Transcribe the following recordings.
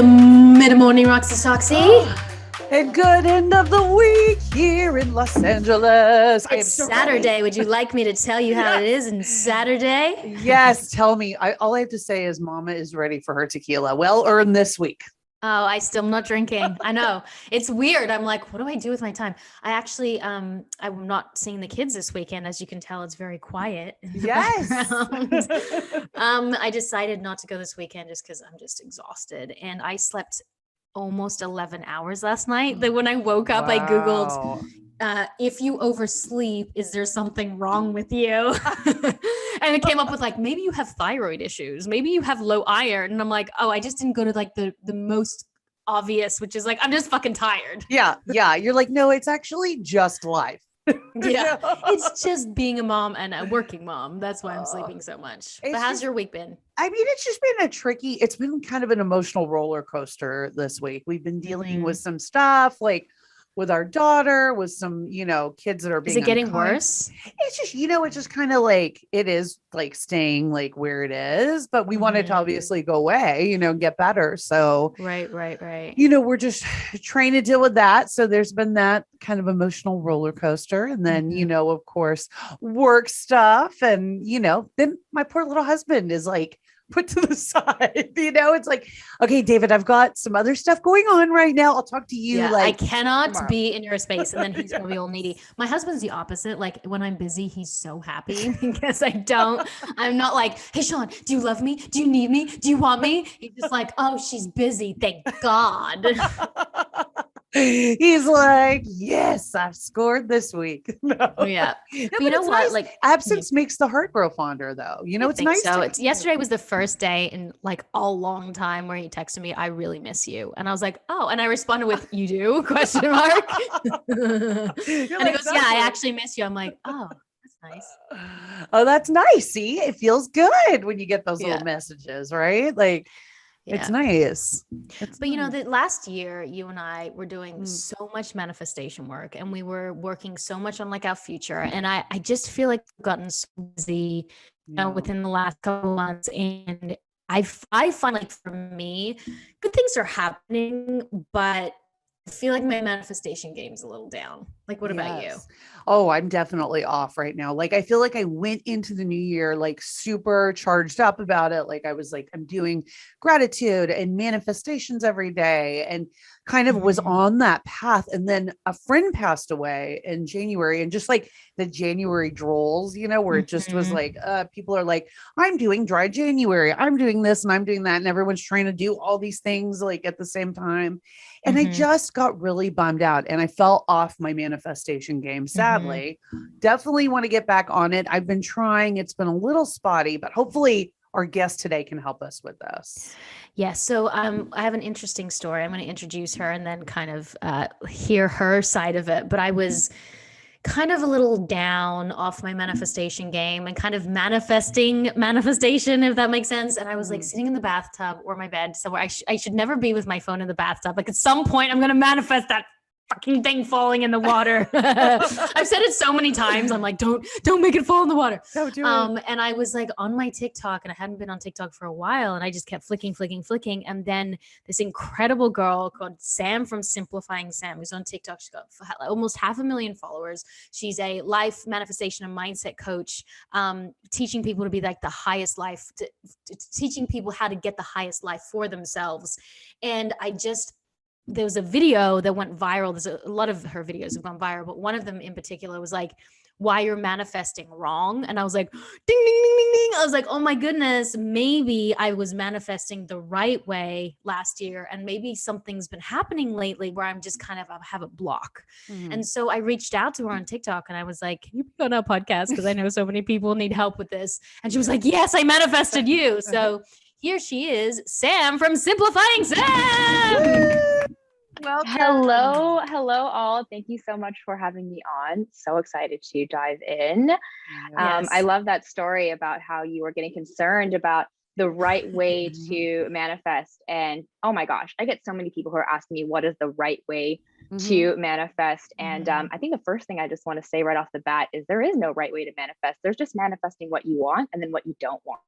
Mid-morning, Roxy Soxy. And good end of the week here in Los Angeles. It's Saturday. Ready. Would you like me to tell you how it is in Saturday? Yes, tell me. All I have to say is Mama is ready for her tequila. Well earned this week. Oh, I still am not drinking. I know. It's weird. I'm like, what do I do with my time? I actually, I'm not seeing the kids this weekend. As you can tell, it's very quiet in the background. I decided not to go this weekend just because I'm just exhausted. And I slept almost 11 hours last night. That when I woke up, I Googled, if you oversleep, is there something wrong with you? And it came up with like, maybe you have thyroid issues, maybe you have low iron. And I'm like, oh, I just didn't go to like the most obvious, which is like, I'm just fucking tired. Yeah. You're like, no, it's actually just life. Yeah, it's just being a mom and a working mom. That's why I'm sleeping so much. But how's your week been? I mean, it's just been it's been kind of an emotional roller coaster this week. We've been dealing with some stuff like with our daughter, with some, kids that are being. Is it getting worse? It's just, it's just kind of like, it is like staying like where it is, but we want it to obviously go away, get better. So, right. We're just trying to deal with that. So there's been that kind of emotional roller coaster. And then, of course, work stuff. And, then my poor little husband is like, put to the side, it's like, okay, David, I've got some other stuff going on right now. I'll talk to you. Yeah, like I cannot tomorrow. Be in your space. And then he's gonna be all needy. My husband's the opposite. Like when I'm busy, he's so happy because I'm not like, hey, Sean, do you love me? Do you need me? Do you want me? He's just like, oh, she's busy. Thank God. He's like, yes, I've scored this week. No. Yeah. But you know what? Nice. Like absence makes the heart grow fonder though. It's nice. So yesterday was the first day in like a long time where he texted me, I really miss you. And I was like, oh, and I responded with, you do? Question mark. And he goes, yeah, I actually miss you. I'm like, oh, that's nice. Oh, that's nice. See, it feels good when you get those little messages, right? Like, it's nice. But the last year, you and I were doing so much manifestation work and we were working so much on like our future. And I just feel like we've gotten so busy, within the last couple of months. And I find like for me, good things are happening, but I feel like my manifestation game's a little down. Like, what about you? Oh, I'm definitely off right now. Like, I feel like I went into the new year, like super charged up about it. Like I was like, I'm doing gratitude and manifestations every day and kind of was on that path. And then a friend passed away in January and just like the January drolls, where it just was like, people are like, I'm doing dry January. I'm doing this and I'm doing that. And everyone's trying to do all these things like at the same time. And I just got really bummed out and I fell off my manifestation game. Sadly, definitely want to get back on it. I've been trying. It's been a little spotty, but hopefully our guest today can help us with this. Yeah. So I have an interesting story. I'm going to introduce her and then kind of hear her side of it. But I was kind of a little down off my manifestation game and kind of manifestation, if that makes sense. And I was like sitting in the bathtub or my bed somewhere. I should never be with my phone in the bathtub. Like at some point I'm going to manifest that fucking thing falling in the water. I've said it so many times. I'm like, don't make it fall in the water. Don't do it. And I was like on my TikTok and I hadn't been on TikTok for a while. And I just kept flicking. And then this incredible girl called Sam from Simplifying Sam, who's on TikTok. She's got almost 500,000 followers. She's a life manifestation and mindset coach, teaching people to be like the highest life, teaching people how to get the highest life for themselves. And there was a video that went viral. There's a lot of her videos have gone viral, but one of them in particular was like, why you're manifesting wrong. And I was like, ding, ding, ding, ding, ding. I was like, oh my goodness, maybe I was manifesting the right way last year. And maybe something's been happening lately where I'm just kind of, I have a block. And so I reached out to her on TikTok and I was like, can you be on our podcast? Because I know so many people need help with this. And she was like, yes, I manifested you. So here she is, Sam from Simplifying Sam. Welcome. Hello all. Thank you so much for having me on. So excited to dive in. Yes. I love that story about how you were getting concerned about the right way to manifest. And oh my gosh, I get so many people who are asking me, what is the right way to manifest? And I think the first thing I just want to say right off the bat is there is no right way to manifest. There's just manifesting what you want and then what you don't want.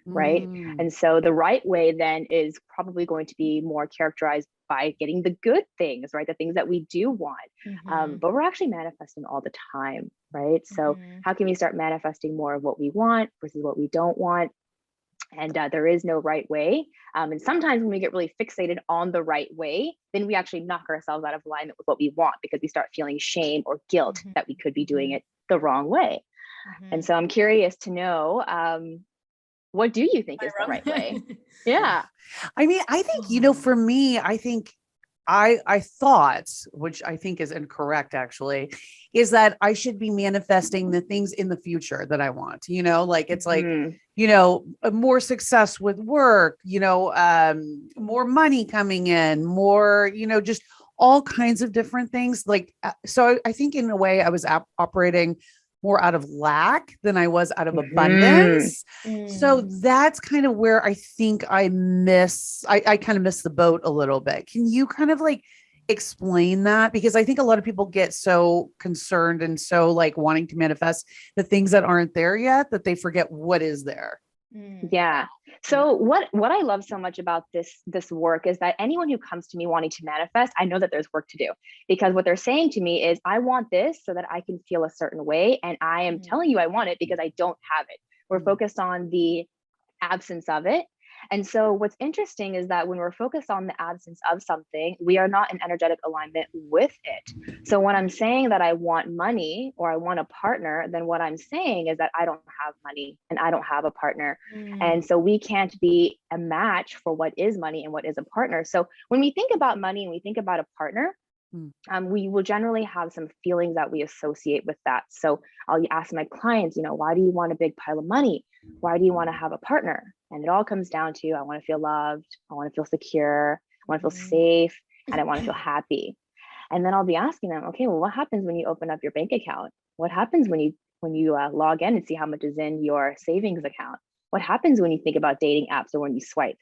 right? And so the right way then is probably going to be more characterized by getting the good things, right? The things that we do want. But we're actually manifesting all the time, right? So how can we start manifesting more of what we want versus what we don't want? And there is no right way. And sometimes when we get really fixated on the right way, then we actually knock ourselves out of alignment with what we want because we start feeling shame or guilt that we could be doing it the wrong way. And so I'm curious to know, what do you think is the right way? Yeah. I mean, I think, you know, for me, I think I thought, which I think is incorrect actually, is that I should be manifesting the things in the future that I want, you know, like it's like, you know, more success with work, you know, more money coming in, more, you know, just all kinds of different things. Like, so I think in a way I was operating more out of lack than I was out of abundance. So that's kind of where I think I kind of miss the boat a little bit. Can you kind of like explain that? Because I think a lot of people get so concerned and so like wanting to manifest the things that aren't there yet that they forget what is there. Yeah. So what I love so much about this work is that anyone who comes to me wanting to manifest, I know that there's work to do, because what they're saying to me is, I want this so that I can feel a certain way, and I am telling you I want it because I don't have it. We're focused on the absence of it. And so what's interesting is that when we're focused on the absence of something, we are not in energetic alignment with it. So when I'm saying that I want money or I want a partner, then what I'm saying is that I don't have money and I don't have a partner. And so we can't be a match for what is money and what is a partner. So when we think about money and we think about a partner, we will generally have some feelings that we associate with that. So I'll ask my clients, you know, why do you want a big pile of money? Why do you want to have a partner? And it all comes down to, I want to feel loved. I want to feel secure. I want to feel safe. And I want to feel happy. And then I'll be asking them, okay, well, what happens when you open up your bank account? What happens when you log in and see how much is in your savings account? What happens when you think about dating apps or when you swipe?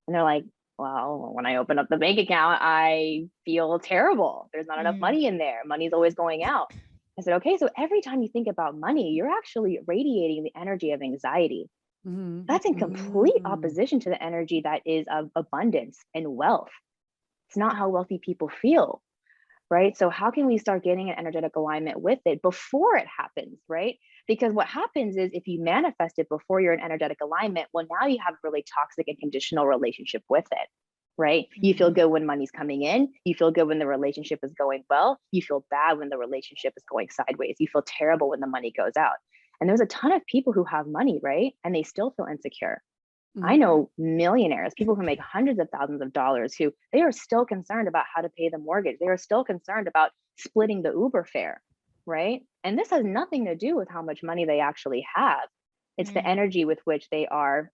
And they're like, well, when I open up the bank account, I feel terrible. There's not enough money in there. Money's always going out. I said, okay, so every time you think about money, you're actually radiating the energy of anxiety. That's in complete opposition to the energy that is of abundance and wealth. It's not how wealthy people feel, right? So how can we start getting an energetic alignment with it before it happens, right? Because what happens is if you manifest it before you're in energetic alignment, well, now you have a really toxic and conditional relationship with it, right? You feel good when money's coming in. You feel good when the relationship is going well. You feel bad when the relationship is going sideways. You feel terrible when the money goes out. And there's a ton of people who have money, right? And they still feel insecure. I know millionaires, people who make hundreds of thousands of dollars, who they are still concerned about how to pay the mortgage. They are still concerned about splitting the Uber fare, right? And this has nothing to do with how much money they actually have. It's the energy with which they are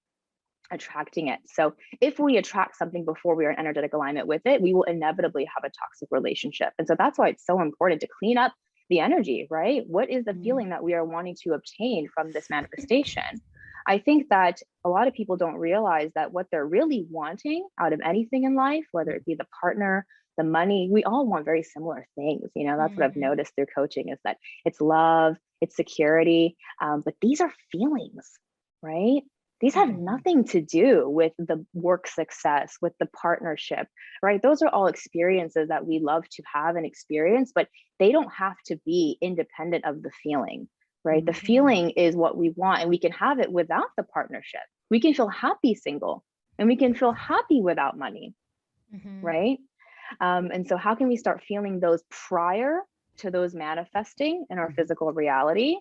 attracting it. So if we attract something before we are in energetic alignment with it, we will inevitably have a toxic relationship. And so that's why it's so important to clean up the energy, right? What is the feeling that we are wanting to obtain from this manifestation? I think that a lot of people don't realize that what they're really wanting out of anything in life, whether it be the partner, the money, we all want very similar things. You know, that's what I've noticed through coaching, is that it's love, it's security, but these are feelings, right? These have nothing to do with the work success, with the partnership, right? Those are all experiences that we love to have and experience, but they don't have to be independent of the feeling. Right? The feeling is what we want, and we can have it without the partnership. We can feel happy single, and we can feel happy without money, right? And so how can we start feeling those prior to those manifesting in our physical reality,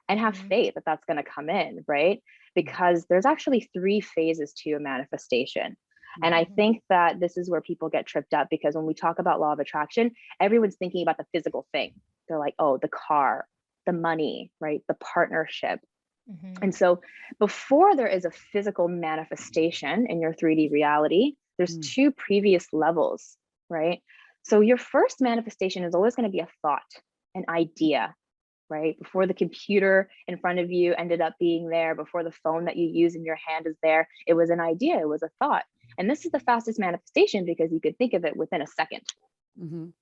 and have faith that that's going to come in, right? Because there's actually 3 phases to a manifestation. And I think that this is where people get tripped up, because when we talk about law of attraction, everyone's thinking about the physical thing. They're like, oh, the car, the money, right? The partnership. And so before there is a physical manifestation in your 3D reality, there's 2 previous levels, right? So your first manifestation is always going to be a thought, an idea, right? Before the computer in front of you ended up being there, before the phone that you use in your hand is there, it was an idea, it was a thought. And this is the fastest manifestation because you could think of it within a second.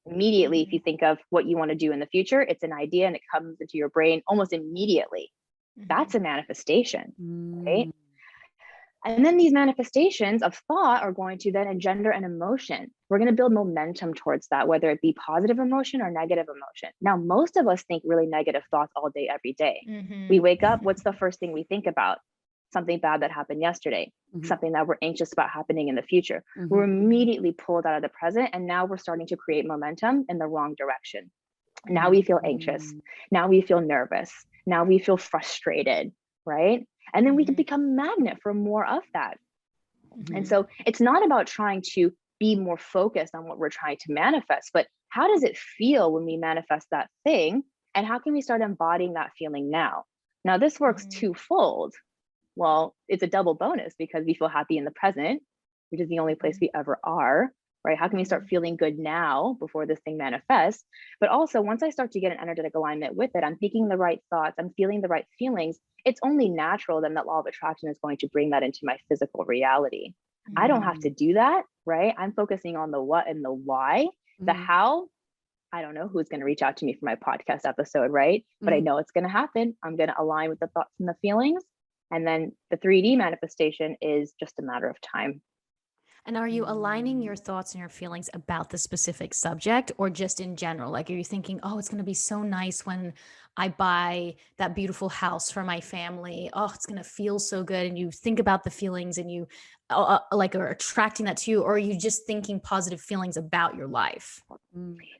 Immediately, if you think of what you want to do in the future, it's an idea and it comes into your brain almost immediately. That's a manifestation, right? And then these manifestations of thought are going to then engender an emotion. We're going to build momentum towards that, whether it be positive emotion or negative emotion. Now, most of us think really negative thoughts all day, every day. We wake up, what's the first thing we think about? Something bad that happened yesterday, something that we're anxious about happening in the future. We're immediately pulled out of the present, and now we're starting to create momentum in the wrong direction. Now we feel anxious. Now we feel nervous. Now we feel frustrated, right? And then we can become a magnet for more of that. And so it's not about trying to be more focused on what we're trying to manifest, but how does it feel when we manifest that thing? And how can we start embodying that feeling now? Now, this works twofold. Well, it's a double bonus because we feel happy in the present, which is the only place we ever are, right? How can we start feeling good now before this thing manifests? But also, once I start to get an energetic alignment with it, I'm thinking the right thoughts, I'm feeling the right feelings, it's only natural then that law of attraction is going to bring that into my physical reality. I don't have to do that, right? I'm focusing on the what and the why. The how, I don't know who's going to reach out to me for my podcast episode, right? But I know it's going to happen. I'm going to align with the thoughts and the feelings. And then the 3D manifestation is just a matter of time. And are you aligning your thoughts and your feelings about the specific subject, or just in general? Like, are you thinking, oh, it's going to be so nice when I buy that beautiful house for my family? Oh, it's going to feel so good. And you think about the feelings and you like are attracting that to you, or are you just thinking positive feelings about your life?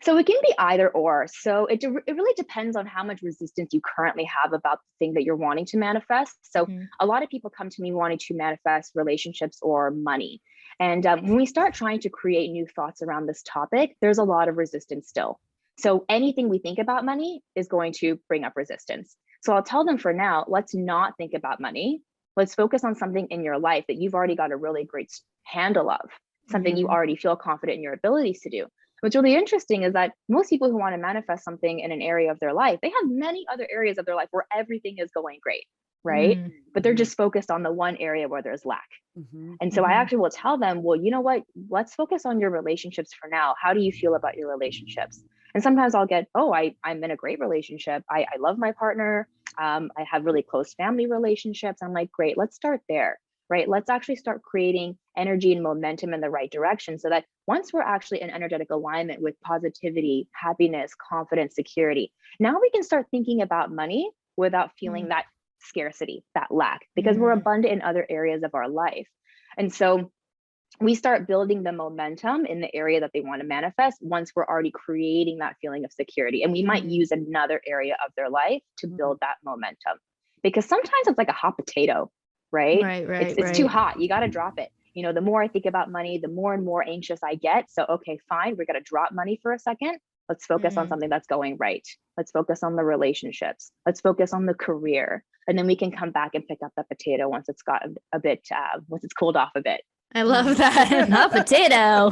So it can be either or. So it really depends on how much resistance you currently have about the thing that you're wanting to manifest. So a lot of people come to me wanting to manifest relationships or money. And when we start trying to create new thoughts around this topic, there's a lot of resistance still. So anything we think about money is going to bring up resistance. So I'll tell them for now, let's not think about money. Let's focus on something in your life that you've already got a really great handle of, something you already feel confident in your abilities to do. What's really interesting is that most people who want to manifest something in an area of their life, they have many other areas of their life where everything is going great, right? But they're just focused on the one area where there's lack. And so I actually will tell them, well, you know what? Let's focus on your relationships for now. How do you feel about your relationships? And sometimes I'll get, oh, I'm in a great relationship. I love my partner. I have really close family relationships. I'm like, great, let's start there, right? Let's actually start creating energy and momentum in the right direction so that once we're actually in energetic alignment with positivity, happiness, confidence, security, now we can start thinking about money without feeling that scarcity, that lack, because we're abundant in other areas of our life. And so we start building the momentum in the area that they want to manifest once we're already creating that feeling of security. And we might use another area of their life to build that momentum, because sometimes it's like a hot potato, right? It's too hot. You got to drop it. You know, the more I think about money, the more and more anxious I get. So, okay, fine. We're going to drop money for a second. Let's focus on something that's going right. Let's focus on the relationships. Let's focus on the career. And then we can come back and pick up the potato once it's got a bit, once it's cooled off a bit. I love that. Hot potato.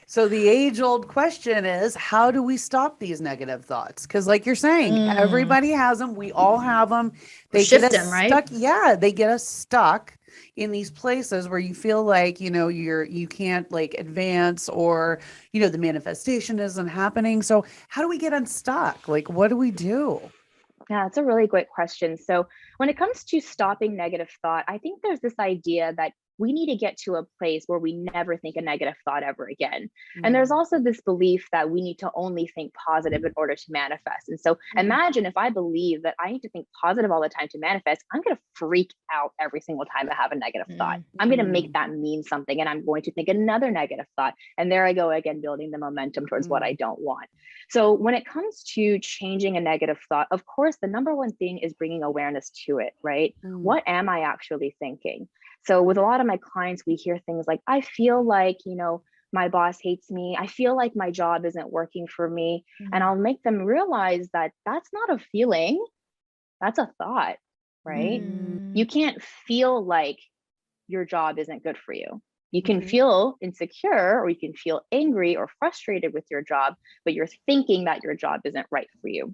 So the age-old question is, how do we stop these negative thoughts? Because like you're saying, everybody has them. We all have them. They Shift get us them, right? stuck. Yeah, they get us stuck in these places where you feel like, you know, you can't like advance, or, you know, the manifestation isn't happening. So how do we get unstuck? Like, what do we do? Yeah, it's a really great question. So when it comes to stopping negative thought, I think there's this idea that we need to get to a place where we never think a negative thought ever again. And there's also this belief that we need to only think positive in order to manifest. And so imagine if I believe that I need to think positive all the time to manifest, I'm going to freak out every single time I have a negative thought. I'm going to make that mean something, and I'm going to think another negative thought. And there I go again, building the momentum towards what I don't want. So when it comes to changing a negative thought, of course, the number one thing is bringing awareness to it, right? What am I actually thinking? So with a lot of my clients, we hear things like, I feel like, you know, my boss hates me. I feel like my job isn't working for me. And I'll make them realize that that's not a feeling, that's a thought, right? You can't feel like your job isn't good for you. You can feel insecure, or you can feel angry or frustrated with your job, but you're thinking that your job isn't right for you.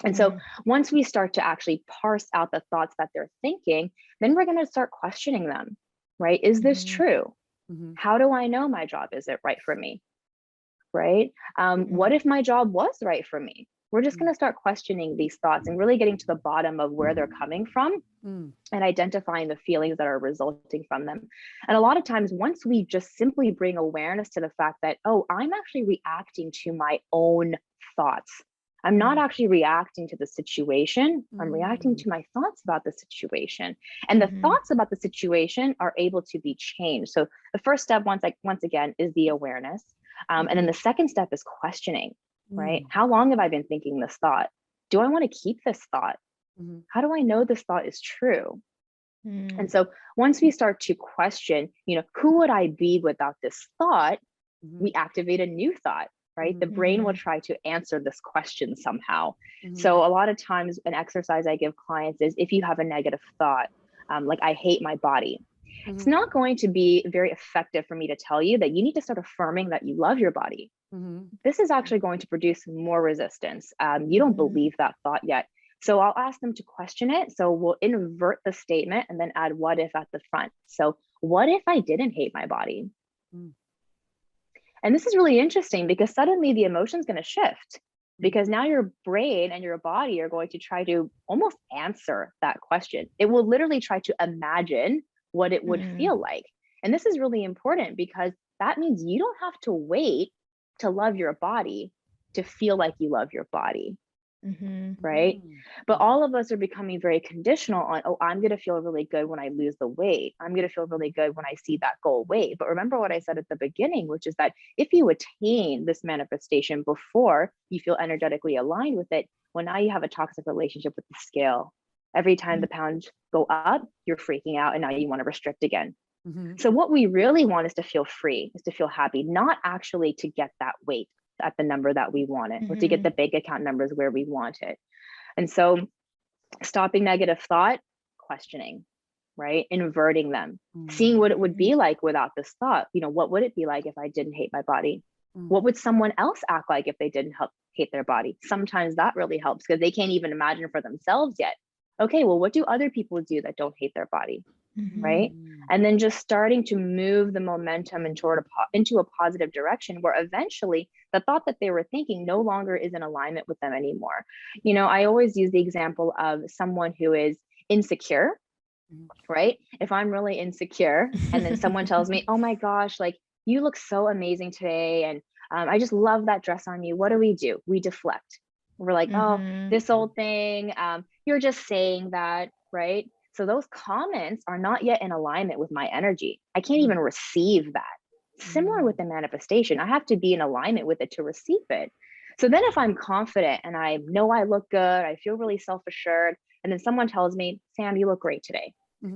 And so once we start to actually parse out the thoughts that they're thinking, then we're going to start questioning them, right? Is this true? How do I know my job isn't right for me? Right? What if my job was right for me? we're just going to start questioning these thoughts and really getting to the bottom of where they're coming from and identifying the feelings that are resulting from them. And a lot of times, once we just simply bring awareness to the fact that, oh, I'm actually reacting to my own thoughts. I'm not actually reacting to the situation. I'm reacting to my thoughts about the situation. And the thoughts about the situation are able to be changed. So the first step, once again, is the awareness. And then the second step is questioning, right? How long have I been thinking this thought? Do I want to keep this thought? How do I know this thought is true? And so once we start to question, who would I be without this thought? We activate a new thought, right? The brain will try to answer this question somehow. So a lot of times an exercise I give clients is, if you have a negative thought, like I hate my body, it's not going to be very effective for me to tell you that you need to start affirming that you love your body. This is actually going to produce more resistance. You don't believe that thought yet. So I'll ask them to question it. So we'll invert the statement and then add what if at the front. So what if I didn't hate my body? And this is really interesting because suddenly the emotion is going to shift, because now your brain and your body are going to try to almost answer that question. It will literally try to imagine what it would feel like. And this is really important because that means you don't have to wait to love your body to feel like you love your body. Right? But all of us are becoming very conditional on, oh, I'm going to feel really good when I lose the weight. I'm going to feel really good when I see that goal weight. But remember what I said at the beginning, which is that if you attain this manifestation before you feel energetically aligned with it, well, now you have a toxic relationship with the scale. Every time the pounds go up, you're freaking out and now you want to restrict again. So what we really want is to feel free, is to feel happy, not actually to get that weight at the number that we want it, or to get the bank account numbers where we want it. And so stopping negative thought, questioning, right? Inverting them, seeing what it would be like without this thought. What would it be like if I didn't hate my body? What would someone else act like if they didn't hate their body? Sometimes that really helps because they can't even imagine for themselves yet. Okay, well, what do other people do that don't hate their body? Right? And then just starting to move the momentum into a positive direction where eventually the thought that they were thinking no longer is in alignment with them anymore. I always use the example of someone who is insecure, right? If I'm really insecure and then someone tells me, oh my gosh, like you look so amazing today. And I just love that dress on you. What do? We deflect. We're like, oh, this old thing, you're just saying that, right? So those comments are not yet in alignment with my energy. I can't even receive that. Similar with the manifestation, I have to be in alignment with it to receive it. So then if I'm confident and I know I look good, I feel really self-assured, and then someone tells me, Sam, you look great today.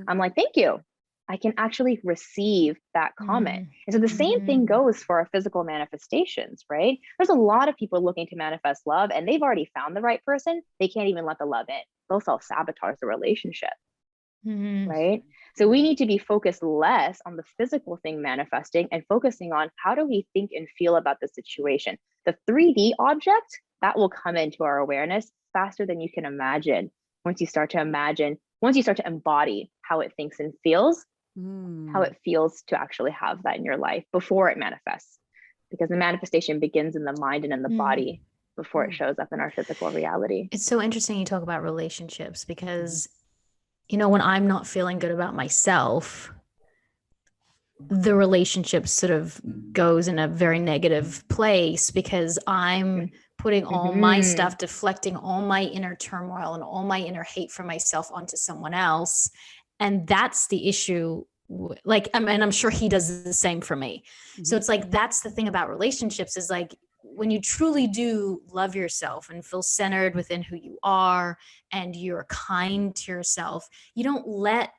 I'm like, thank you. I can actually receive that comment. And so the same thing goes for our physical manifestations, right? There's a lot of people looking to manifest love and they've already found the right person. They can't even let the love in. They'll self-sabotage the relationship. Right? So we need to be focused less on the physical thing manifesting and focusing on how do we think and feel about the situation. The 3D object, that will come into our awareness faster than you can imagine. Once you start to embody how it thinks and feels, how it feels to actually have that in your life before it manifests. Because the manifestation begins in the mind and in the body before it shows up in our physical reality. It's so interesting you talk about relationships because when I'm not feeling good about myself, the relationship sort of goes in a very negative place because I'm putting all my stuff, deflecting all my inner turmoil and all my inner hate for myself onto someone else. And that's the issue. And I'm sure he does the same for me. So it's like, that's the thing about relationships is like, when you truly do love yourself and feel centered within who you are and you're kind to yourself, you don't let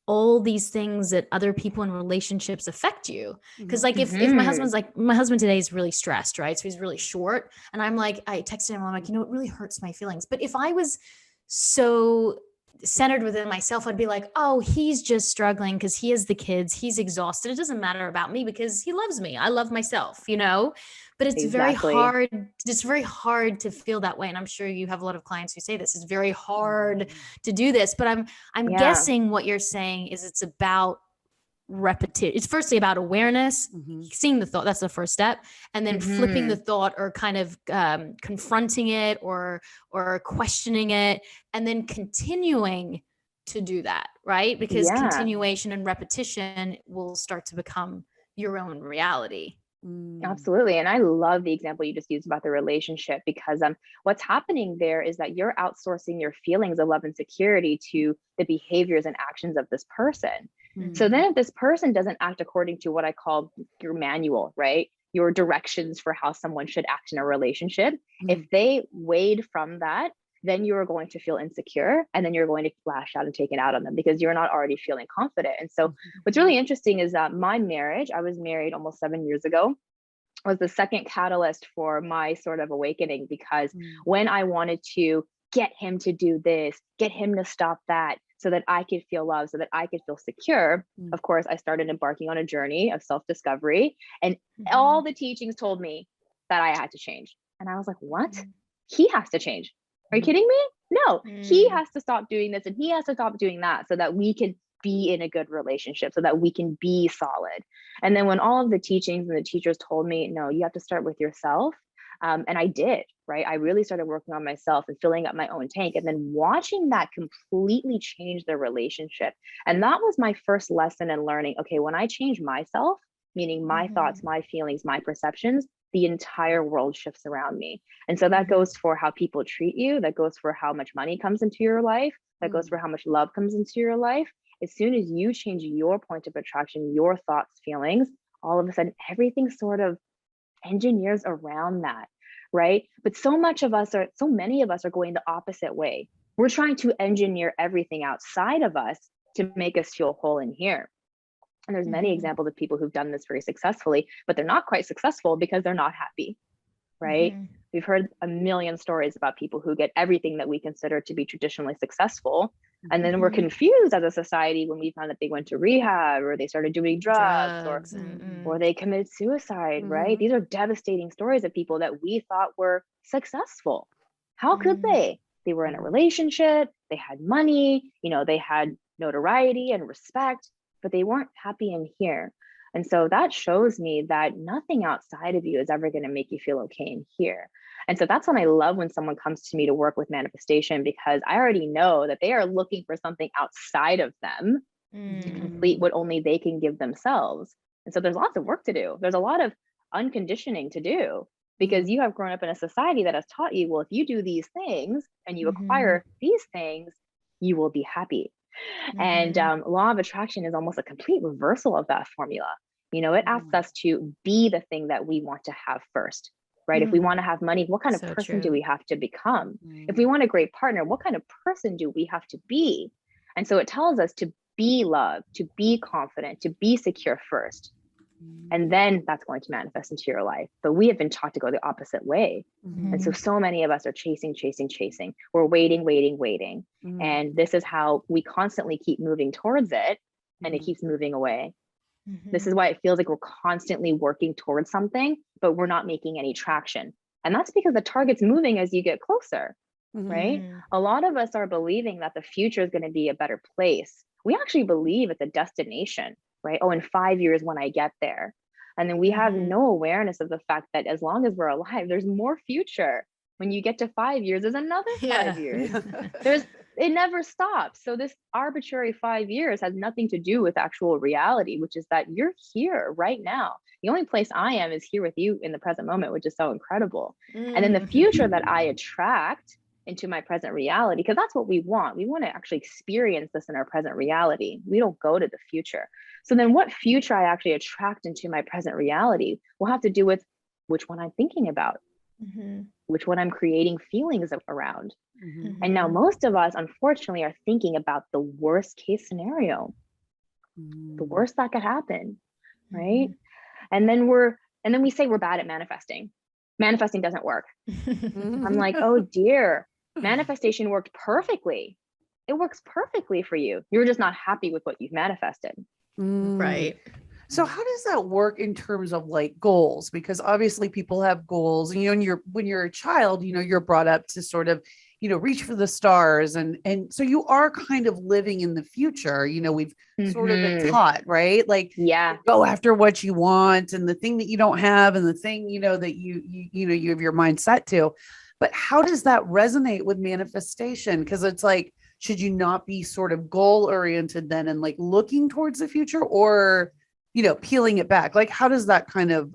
all these things that other people in relationships affect you. Because like if my husband today is really stressed, right? So he's really short. And I texted him, I'm like, it really hurts my feelings. But if I was so centered within myself, I'd be like, oh, he's just struggling because he has the kids. He's exhausted. It doesn't matter about me because he loves me. I love myself, but it's very hard. It's very hard to feel that way. And I'm sure you have a lot of clients who say this. It's very hard to do this, but I'm guessing what you're saying is it's about repetition. It's firstly about awareness, seeing the thought. That's the first step. And then flipping the thought, or kind of confronting it, or questioning it, and then continuing to do that, right? Because continuation and repetition will start to become your own reality. Absolutely. And I love the example you just used about the relationship, because what's happening there is that you're outsourcing your feelings of love and security to the behaviors and actions of this person. So then if this person doesn't act according to what I call your manual, right? Your directions for how someone should act in a relationship, if they wade from that, then you're going to feel insecure, and then you're going to lash out and take it out on them because you're not already feeling confident. And so what's really interesting is that my marriage, I was married almost 7 years ago, was the second catalyst for my sort of awakening, because when I wanted to get him to do this, get him to stop that, so that I could feel loved, so that I could feel secure, of course, I started embarking on a journey of self-discovery, and all the teachings told me that I had to change. And I was like, what? He has to change. Are you kidding me? No, he has to stop doing this, and he has to stop doing that, so that we can be in a good relationship, so that we can be solid. And then when all of the teachings and the teachers told me, no, you have to start with yourself. And I did, right? I really started working on myself and filling up my own tank, and then watching that completely change the relationship. And that was my first lesson in learning, okay, when I change myself, meaning my thoughts, my feelings, my perceptions, the entire world shifts around me. And so that goes for how people treat you, that goes for how much money comes into your life, that goes for how much love comes into your life. As soon as you change your point of attraction, your thoughts, feelings, all of a sudden, everything sort of engineers around that, right? But so many of us are going the opposite way. We're trying to engineer everything outside of us to make us feel whole in here. And there's many examples of people who've done this very successfully, but they're not quite successful because they're not happy, right? We've heard a million stories about people who get everything that we consider to be traditionally successful. And then we're confused as a society when we found that they went to rehab, or they started doing drugs or they committed suicide, right? These are devastating stories of people that we thought were successful. How could they? They were in a relationship, they had money, they had notoriety and respect, but they weren't happy in here. And so that shows me that nothing outside of you is ever going to make you feel okay in here. And so that's when I love when someone comes to me to work with manifestation, because I already know that they are looking for something outside of them to complete what only they can give themselves. And so there's lots of work to do. There's a lot of unconditioning to do, because you have grown up in a society that has taught you, well, if you do these things and you acquire these things, you will be happy. And law of attraction is almost a complete reversal of that formula. It asks us to be the thing that we want to have first, right? If we want to have money, what kind of person do we have to become? If we want a great partner, what kind of person do we have to be? And so it tells us to be loved, to be confident, to be secure first. And then that's going to manifest into your life. But we have been taught to go the opposite way. And so many of us are chasing. We're waiting. And this is how we constantly keep moving towards it, and it keeps moving away. This is why it feels like we're constantly working towards something, but we're not making any traction. And that's because the target's moving as you get closer, right? A lot of us are believing that the future is going to be a better place. We actually believe it's a destination, right? Oh, in 5 years when I get there. And then we have no awareness of the fact that as long as we're alive, there's more future. When you get to 5 years, there's another 5 years. It never stops. So this arbitrary 5 years has nothing to do with actual reality, which is that you're here right now. The only place I am is here with you in the present moment, which is so incredible. And then the future that I attract into my present reality, because that's what we want. We want to actually experience this in our present reality. We don't go to the future. So then what future I actually attract into my present reality will have to do with which one I'm thinking about, which one I'm creating feelings around. And now most of us, unfortunately, are thinking about the worst case scenario, the worst that could happen, right? And then we say we're bad at manifesting. Manifesting doesn't work. I'm like, oh dear, manifestation worked perfectly. It works perfectly for you. You're just not happy with what you've manifested. Right. So how does that work in terms of like goals? Because obviously people have goals, and when you're a child, you're brought up to sort of reach for the stars. And so you are kind of living in the future. We've sort of been taught, right? Like, go after what you want and the thing that you don't have and the thing, that you have your mind set to. But how does that resonate with manifestation? Because it's like, should you not be sort of goal oriented then and like looking towards the future, or, peeling it back? Like, how does that kind of,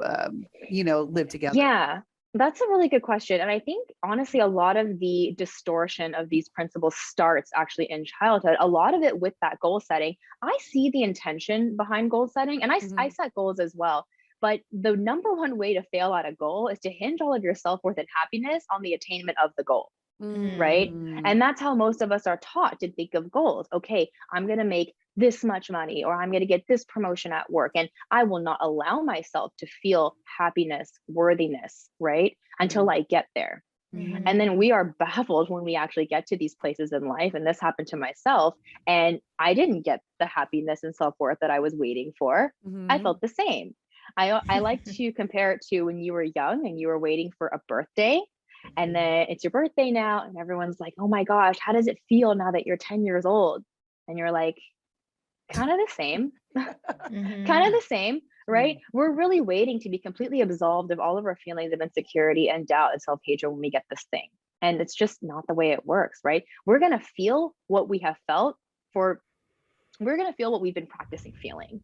live together? Yeah, that's a really good question. And I think honestly, a lot of the distortion of these principles starts actually in childhood. A lot of it with that goal setting. I see the intention behind goal setting, and I set goals as well. But the number one way to fail at a goal is to hinge all of your self-worth and happiness on the attainment of the goal. Right. And that's how most of us are taught to think of goals. Okay, I'm going to make this much money, or I'm going to get this promotion at work, and I will not allow myself to feel happiness, worthiness, right, until I get there. And then we are baffled when we actually get to these places in life. And this happened to myself. And I didn't get the happiness and self-worth that I was waiting for. I felt the same. I like to compare it to when you were young and you were waiting for a birthday. And then it's your birthday now, and everyone's like, oh my gosh, how does it feel now that you're 10 years old? And you're like, kind of the same, kind of the same, right? We're really waiting to be completely absolved of all of our feelings of insecurity and doubt and self-hatred when we get this thing. And it's just not the way it works, right? We're going to feel what we have felt we're going to feel what we've been practicing feeling.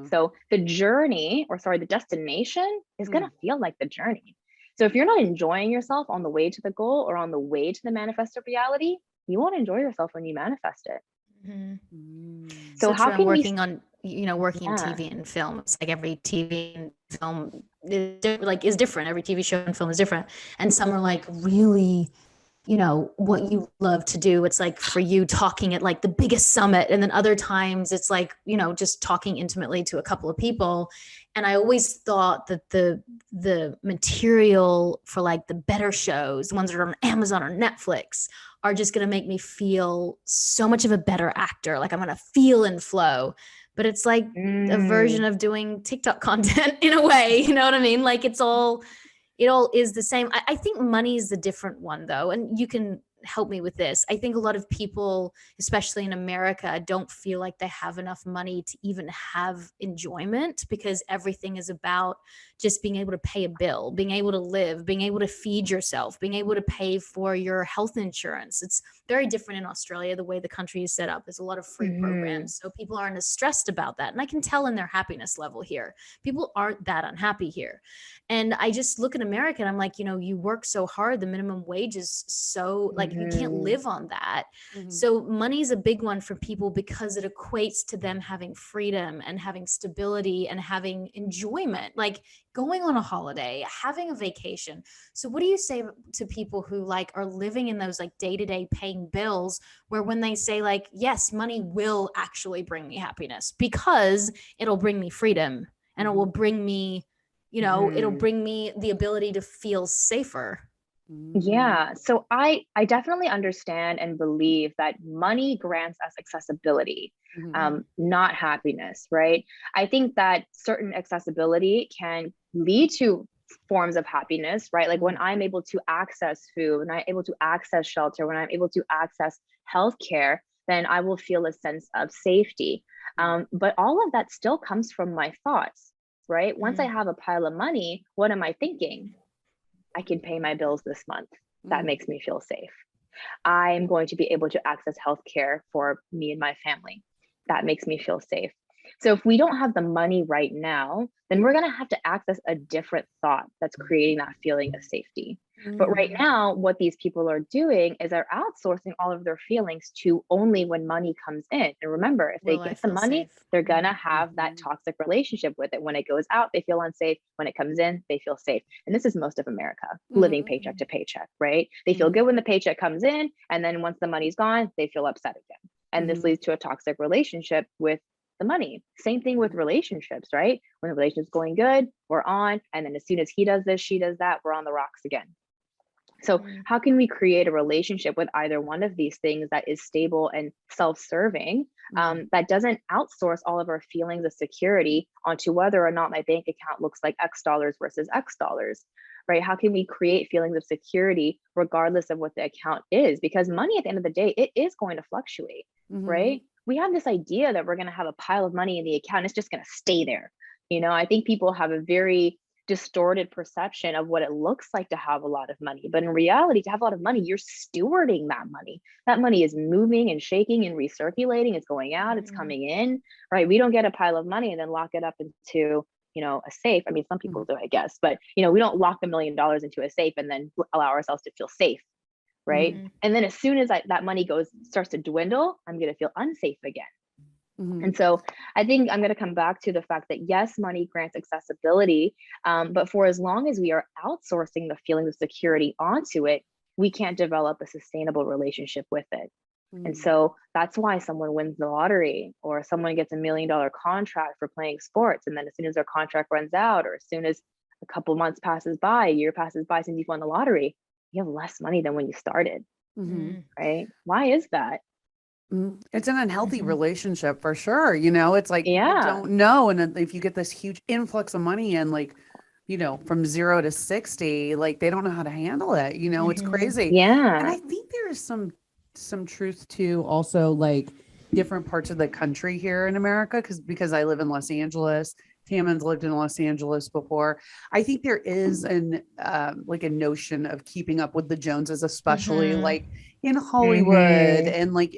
So the journey, the destination is going to feel like the journey. So if you're not enjoying yourself on the way to the goal or on the way to the manifested reality, you won't enjoy yourself when you manifest it. So how can working on, working in TV and film, it's like every TV and film is different. Every TV show and film is different. And some are like really, what you love to do. It's like for you talking at like the biggest summit. And then other times it's like, just talking intimately to a couple of people. And I always thought that the material for like the better shows, the ones that are on Amazon or Netflix, are just going to make me feel so much of a better actor. Like I'm going to feel and flow. But it's like a version of doing TikTok content in a way, you know what I mean? Like it all is the same. I think money is the different one though. And you can help me with this. I think a lot of people, especially in America, don't feel like they have enough money to even have enjoyment, because everything is about just being able to pay a bill, being able to live, being able to feed yourself, being able to pay for your health insurance. It's very different in Australia, the way the country is set up. There's a lot of free programs. So people aren't as stressed about that. And I can tell in their happiness level here, people aren't that unhappy here. And I just look at America and I'm like, you work so hard. The minimum wage is so like, you can't live on that. So money is a big one for people because it equates to them having freedom and having stability and having enjoyment, like going on a holiday, having a vacation. So what do you say to people who like are living in those like day-to-day paying bills, where when they say like, yes, money will actually bring me happiness because it'll bring me freedom and it will bring me, it'll bring me the ability to feel safer. Yeah. So I definitely understand and believe that money grants us accessibility, not happiness, right? I think that certain accessibility can lead to forms of happiness, right? Like when I'm able to access food, when I'm able to access shelter, when I'm able to access healthcare, then I will feel a sense of safety. But all of that still comes from my thoughts, right? Once I have a pile of money, what am I thinking? I can pay my bills this month. That makes me feel safe. I'm going to be able to access healthcare for me and my family. That makes me feel safe. So if we don't have the money right now, then we're going to have to access a different thought that's creating that feeling of safety. But right now, what these people are doing is they're outsourcing all of their feelings to only when money comes in. And remember, if they get the money, they're going to have that toxic relationship with it. When it goes out, they feel unsafe. When it comes in, they feel safe. And this is most of America, living paycheck to paycheck, right? They feel good when the paycheck comes in. And then once the money's gone, they feel upset again. And this leads to a toxic relationship with the money. Same thing with relationships, right? When the relationship's going good, we're on. And then as soon as he does this, she does that, we're on the rocks again. So how can we create a relationship with either one of these things that is stable and self-serving, that doesn't outsource all of our feelings of security onto whether or not my bank account looks like X dollars versus X dollars, right? How can we create feelings of security regardless of what the account is? Because money at the end of the day, it is going to fluctuate, right? We have this idea that we're going to have a pile of money in the account. It's just going to stay there. I think people have a very distorted perception of what it looks like to have a lot of money. But in reality, to have a lot of money, you're stewarding that money. That money is moving and shaking and recirculating. It's going out, it's coming in, right? We don't get a pile of money and then lock it up into, a safe. I mean, some people do, I guess, but we don't lock $1 million into a safe and then allow ourselves to feel safe, right? And then as soon as that money starts to dwindle, I'm going to feel unsafe again. And so I think I'm going to come back to the fact that yes, money grants accessibility, but for as long as we are outsourcing the feeling of security onto it, we can't develop a sustainable relationship with it. And so that's why someone wins the lottery, or someone gets $1 million contract for playing sports. And then as soon as their contract runs out, or as soon as a couple months passes by, a year passes by since you've won the lottery, you have less money than when you started, right? Why is that? It's an unhealthy relationship for sure. It's like, people don't know. And if you get this huge influx of money in, like, from 0 to 60, like, they don't know how to handle it. It's crazy. Yeah. And I think there is some truth to also, like, different parts of the country here in America. Because I live in Los Angeles. Taman's lived in Los Angeles before. I think there is like a notion of keeping up with the Joneses, especially like in Hollywood and like,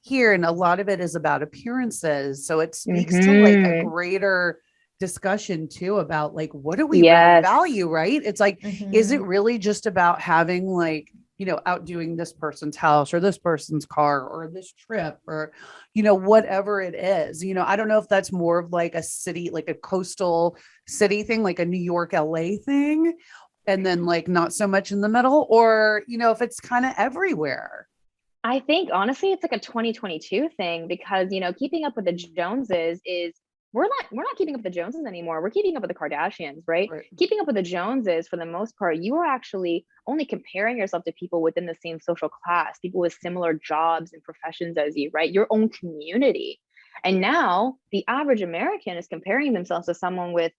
here. And a lot of it is about appearances. So it speaks to like a greater discussion too about like, what do we really value, right? It's like, is it really just about having like, outdoing this person's house or this person's car or this trip or, whatever it is, I don't know if that's more of like a city, like a coastal city thing, like a New York, LA thing. And then like not so much in the middle, or, if it's kind of everywhere. I think honestly, it's like a 2022 thing because, keeping up with the Joneses is we're not keeping up with the Joneses anymore. We're keeping up with the Kardashians, right? Keeping up with the Joneses, for the most part, you are actually only comparing yourself to people within the same social class, people with similar jobs and professions as you, right? Your own community. And now the average American is comparing themselves to someone with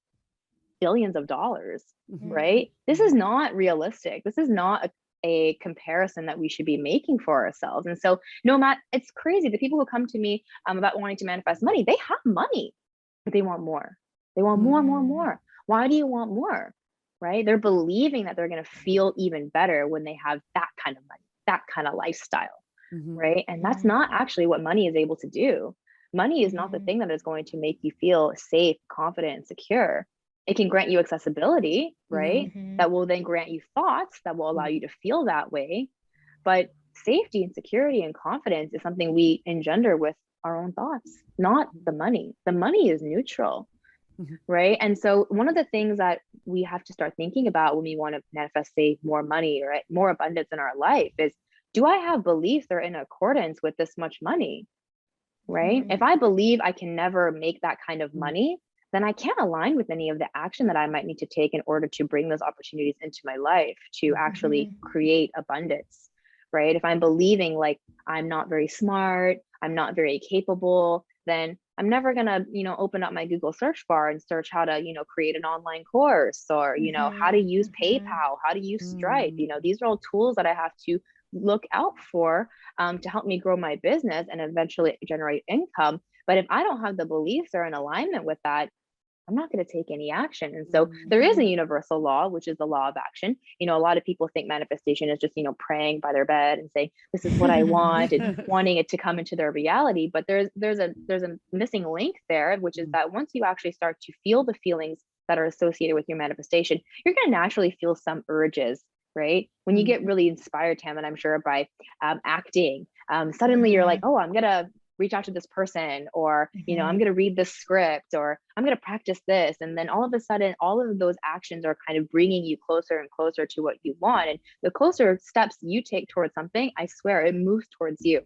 billions of dollars, right? This is not realistic. This is not a comparison that we should be making for ourselves. And so it's crazy. The people who come to me about wanting to manifest money, they have money, but they want more. They want more. Why do you want more? Right? They're believing that they're going to feel even better when they have that kind of money, that kind of lifestyle, right? And that's not actually what money is able to do. Money is not the thing that is going to make you feel safe, confident, and secure. It can grant you accessibility, right? That will then grant you thoughts that will allow you to feel that way. But safety and security and confidence is something we engender with our own thoughts, not the money. The money is neutral, right? And so one of the things that we have to start thinking about when we want to manifest, say, more money or more abundance in our life is, do I have beliefs that are in accordance with this much money, right? If I believe I can never make that kind of money, then I can't align with any of the action that I might need to take in order to bring those opportunities into my life to actually create abundance, right? If I'm believing like I'm not very smart, I'm not very capable, then I'm never gonna, open up my Google search bar and search how to, create an online course or, how to use PayPal, how to use Stripe. These are all tools that I have to look out for to help me grow my business and eventually generate income. But if I don't have the beliefs or in alignment with that, I'm not going to take any action. And so there is a universal law, which is the law of action. A lot of people think manifestation is just, praying by their bed and saying, this is what I want and wanting it to come into their reality. But there's a missing link there, which is that once you actually start to feel the feelings that are associated with your manifestation, you're going to naturally feel some urges, right? When you get really inspired, Tam, and I'm sure by acting, suddenly you're like, oh, I'm going to reach out to this person, or, I'm going to read this script, or I'm going to practice this. And then all of a sudden, all of those actions are kind of bringing you closer and closer to what you want. And the closer steps you take towards something, I swear it moves towards you.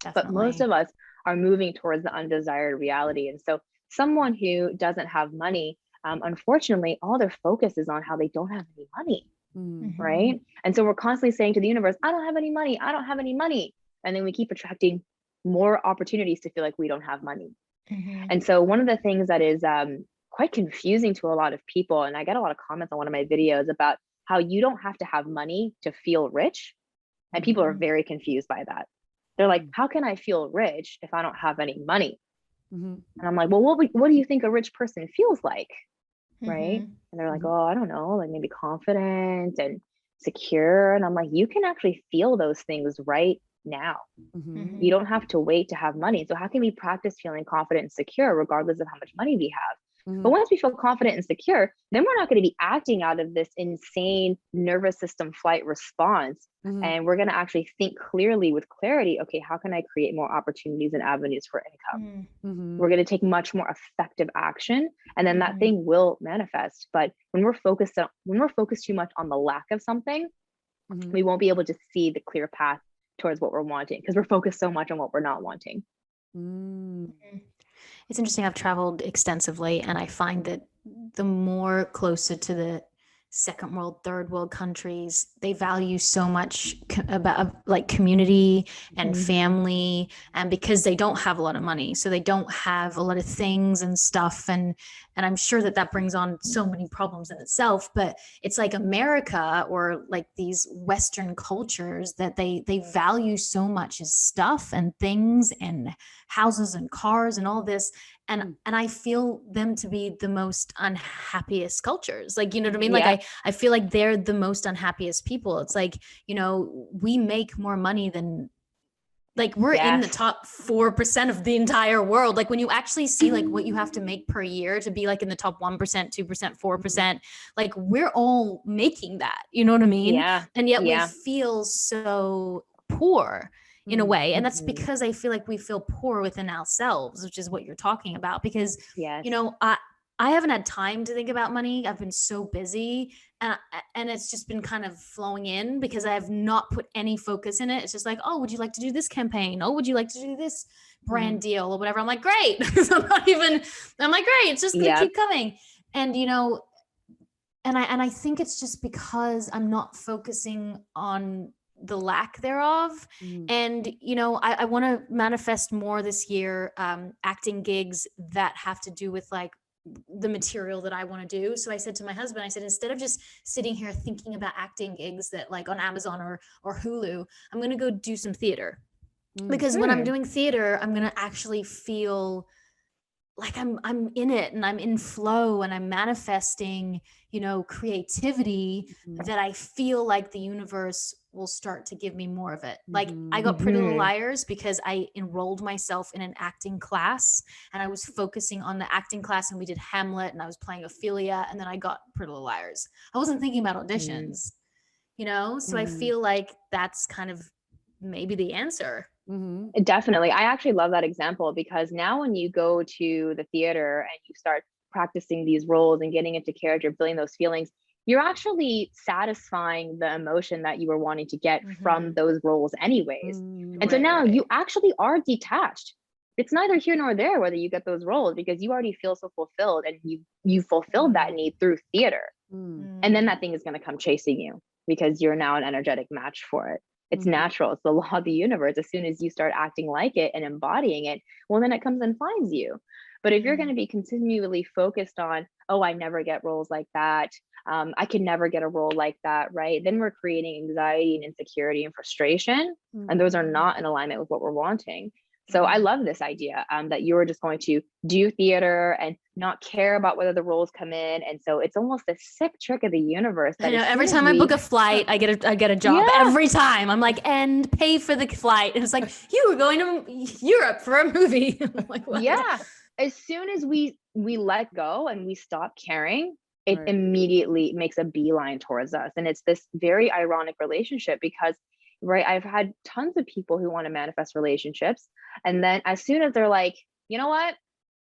Definitely. But most of us are moving towards the undesired reality. And so someone who doesn't have money, unfortunately, all their focus is on how they don't have any money, right? And so we're constantly saying to the universe, I don't have any money. I don't have any money. And then we keep attracting more opportunities to feel like we don't have money. And so one of the things that is quite confusing to a lot of people. And I get a lot of comments on one of my videos about how you don't have to have money to feel rich. And people are very confused by that. They're like, how can I feel rich if I don't have any money? And I'm like, well, what do you think a rich person feels like? Right. And they're like, oh, I don't know, like maybe confident and secure. And I'm like, you can actually feel those things right now. You don't have to wait to have money. So how can we practice feeling confident and secure regardless of how much money we have? But once we feel confident and secure, then we're not going to be acting out of this insane nervous system flight response. And we're going to actually think clearly with clarity. Okay, how can I create more opportunities and avenues for income? We're going to take much more effective action, and then that thing will manifest. But when we're focused too much on the lack of something, we won't be able to see the clear path towards what we're wanting because we're focused so much on what we're not wanting. It's interesting. I've traveled extensively, and I find that the more closer to the second world, third world countries, they value so much about like community and family, and because they don't have a lot of money, so they don't have a lot of things and stuff, and I'm sure that brings on so many problems in itself. But it's like America or like these Western cultures that they value so much is stuff and things and houses and cars and all this. And I feel them to be the most unhappiest cultures. Like, you know what I mean? Like I feel like they're the most unhappiest people. It's like, you know, we make more money than, like, we're in the top 4% of the entire world. Like when you actually see like what you have to make per year to be like in the top 1%, 2%, 4%, like we're all making that, you know what I mean? Yeah. And yet we feel so poor in a way. And that's because I feel like we feel poor within ourselves, which is what you're talking about. Because, you know, I haven't had time to think about money. I've been so busy, and it's just been kind of flowing in because I have not put any focus in it. It's just like, oh, would you like to do this campaign? Oh, would you like to do this brand deal or whatever? I'm like, great. I'm like, great. It's just going to keep coming. And, you know, and I think it's just because I'm not focusing on the lack thereof. And, you know, I want to manifest more this year, acting gigs that have to do with like the material that I want to do. So I said to my husband, I said, instead of just sitting here thinking about acting gigs that like on Amazon or Hulu, I'm going to go do some theater. Because when I'm doing theater, I'm going to actually feel like I'm in it and I'm in flow and I'm manifesting, you know, creativity that I feel like the universe will start to give me more of it. Like I got Pretty Little Liars because I enrolled myself in an acting class and I was focusing on the acting class, and we did Hamlet and I was playing Ophelia, and then I got Pretty Little Liars. I wasn't thinking about auditions, you know? So I feel like that's kind of maybe the answer. Definitely. I actually love that example because now when you go to the theater and you start practicing these roles and getting into character, feeling those feelings, you're actually satisfying the emotion that you were wanting to get from those roles anyways. And so now you actually are detached. It's neither here nor there whether you get those roles because you already feel so fulfilled and you fulfilled that need through theater. And then that thing is going to come chasing you because you're now an energetic match for it. It's natural. It's the law of the universe. As soon as you start acting like it and embodying it, well, then it comes and finds you. But if you're going to be continually focused on, oh, I never get roles like that, I can never get a role like that, right? Then we're creating anxiety and insecurity and frustration. And those are not in alignment with what we're wanting. So I love this idea that you were just going to do theater and not care about whether the roles come in. And so it's almost a sick trick of the universe. That every time I book a flight, I get a job every time. I'm like, and pay for the flight. And it's like, you were going to Europe for a movie. I'm like, what? Yeah. As soon as we let go and we stop caring, it immediately makes a beeline towards us. And it's this very ironic relationship because, right, I've had tons of people who want to manifest relationships. And then as soon as they're like, you know what,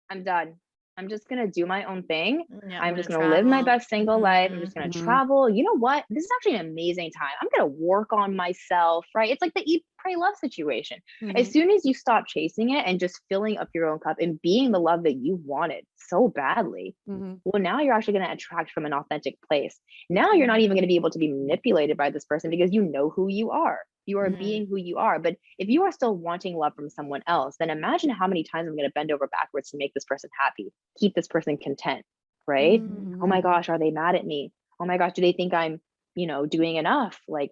I'm done. I'm just going to do my own thing. Yeah, I'm just going to live my best single life. I'm just going to travel. You know what? This is actually an amazing time. I'm going to work on myself, right? It's like the eat, pray, love situation. As soon as you stop chasing it and just filling up your own cup and being the love that you wanted so badly, well, now you're actually going to attract from an authentic place. Now you're not even going to be able to be manipulated by this person because you know who you are. You are being who you are. But if you are still wanting love from someone else, then imagine how many times I'm going to bend over backwards to make this person happy, keep this person content. right? Oh my Mm-hmm. gosh, are they mad at me? Oh my gosh, do they think I'm, doing enough? Like,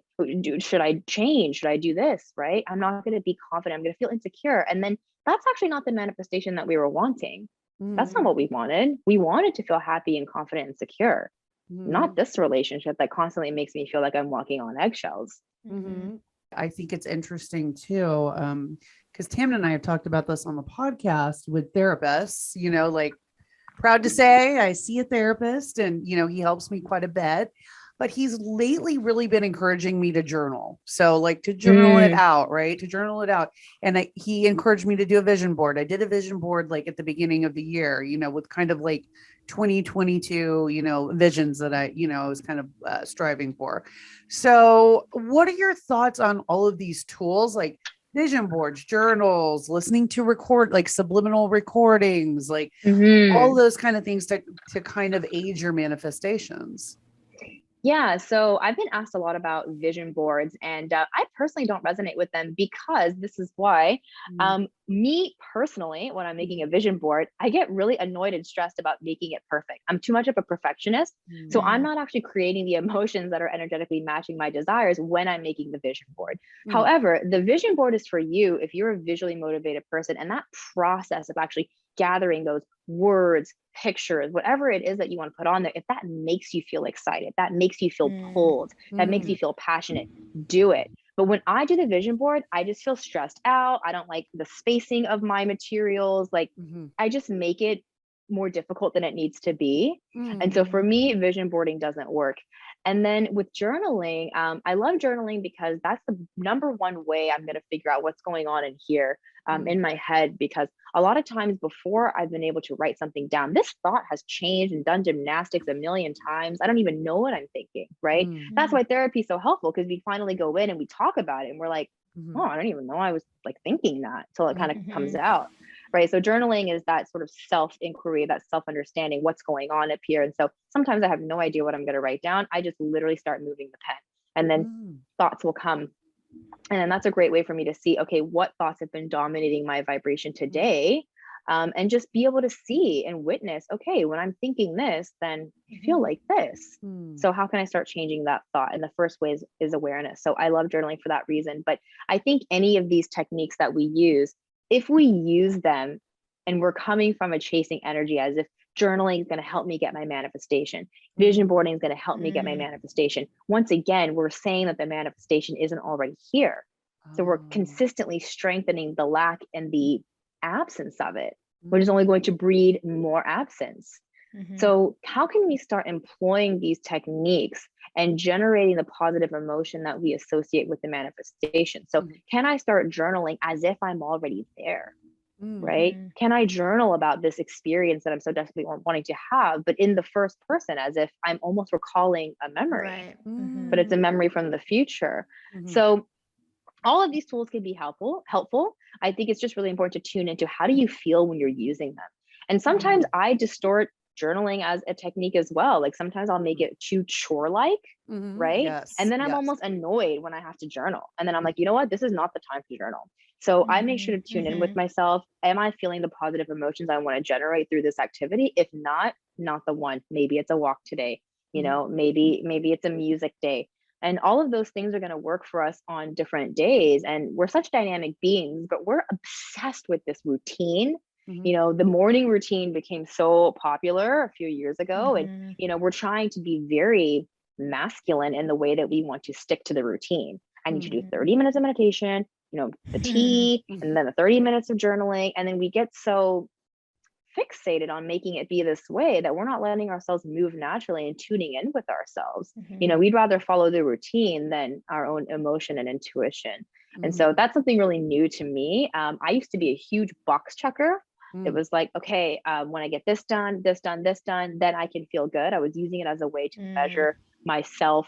should I change? Should I do this? Right? I'm not going to be confident. I'm going to feel insecure. And then that's actually not the manifestation that we were wanting. That's not Mm-hmm. what we wanted. We wanted to feel happy and confident and secure, not this relationship that constantly makes me feel like I'm walking on eggshells. Mm-hmm. I think it's interesting too, because Tamna and I have talked about this on the podcast with therapists, like proud to say I see a therapist and, he helps me quite a bit, but he's lately really been encouraging me to journal. So like to journal it out, right? To journal it out. And he encouraged me to do a vision board. I did a vision board like at the beginning of the year, with kind of like 2022, visions that I was kind of striving for. So what are your thoughts on all of these tools? Like vision boards, journals, listening to like subliminal recordings, like all those kind of things to kind of aid your manifestations. Yeah, so I've been asked a lot about vision boards, and I personally don't resonate with them because this is why. Me personally, when I'm making a vision board, I get really annoyed and stressed about making it perfect. I'm too much of a perfectionist. So I'm not actually creating the emotions that are energetically matching my desires when I'm making the vision board. However, the vision board is for you if you're a visually motivated person, and that process of actually gathering those words, pictures, whatever it is that you want to put on there, if that makes you feel excited, that makes you feel pulled, that makes you feel passionate, do it. But when I do the vision board, I just feel stressed out. I don't like the spacing of my materials. Like I just make it more difficult than it needs to be. And so for me, vision boarding doesn't work. And then with journaling, I love journaling because that's the number one way I'm going to figure out what's going on in here in my head. Because a lot of times before I've been able to write something down, this thought has changed and done gymnastics a million times. I don't even know what I'm thinking, right? That's why therapy is so helpful, because we finally go in and we talk about it and we're like, oh, I don't even know I was like thinking that until it kind of comes out. Right. So journaling is that sort of self-inquiry, that self-understanding, what's going on up here. And so sometimes I have no idea what I'm going to write down. I just literally start moving the pen, and then thoughts will come. And then that's a great way for me to see, okay, what thoughts have been dominating my vibration today? And just be able to see and witness, okay, when I'm thinking this, then I feel like this. So how can I start changing that thought? And the first way is awareness. So I love journaling for that reason. But I think any of these techniques that we use, if we use them and we're coming from a chasing energy, as if journaling is going to help me get my manifestation, vision boarding is going to help me get my manifestation. Once again, we're saying that the manifestation isn't already here. So we're consistently strengthening the lack and the absence of it, which is only going to breed more absence. So how can we start employing these techniques and generating the positive emotion that we associate with the manifestation? So can I start journaling as if I'm already there? Right? Can I journal about this experience that I'm so desperately wanting to have, but in the first person, as if I'm almost recalling a memory, but it's a memory from the future. So all of these tools can be helpful. I think it's just really important to tune into, how do you feel when you're using them? And sometimes I distort journaling as a technique as well. Like sometimes I'll make it too chore-like, right? Yes. And then I'm almost annoyed when I have to journal. And then I'm like, you know what? This is not the time to journal. So I make sure to tune in with myself. Am I feeling the positive emotions I want to generate through this activity? If not, not the one. Maybe it's a walk today. Maybe it's a music day. And all of those things are going to work for us on different days. And we're such dynamic beings, but we're obsessed with this routine. The morning routine became so popular a few years ago. And, we're trying to be very masculine in the way that we want to stick to the routine. I need to do 30 minutes of meditation, the tea, and then the 30 minutes of journaling. And then we get so fixated on making it be this way that we're not letting ourselves move naturally and tuning in with ourselves. We'd rather follow the routine than our own emotion and intuition. And so that's something really new to me. I used to be a huge box checker. It was like, okay, when I get this done, this done, this done, then I can feel good. I was using it as a way to measure myself,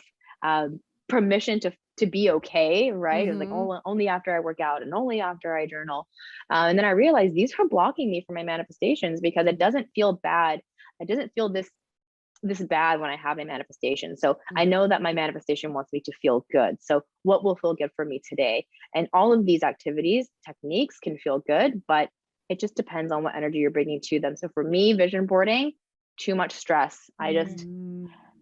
permission to be okay, right? It was like only after I work out and only after I journal. And then I realized these are blocking me from my manifestations, because it doesn't feel bad. It doesn't feel this bad when I have a manifestation. So I know that my manifestation wants me to feel good. So what will feel good for me today? And all of these activities, techniques can feel good, but it just depends on what energy you're bringing to them. So for me, vision boarding, too much stress.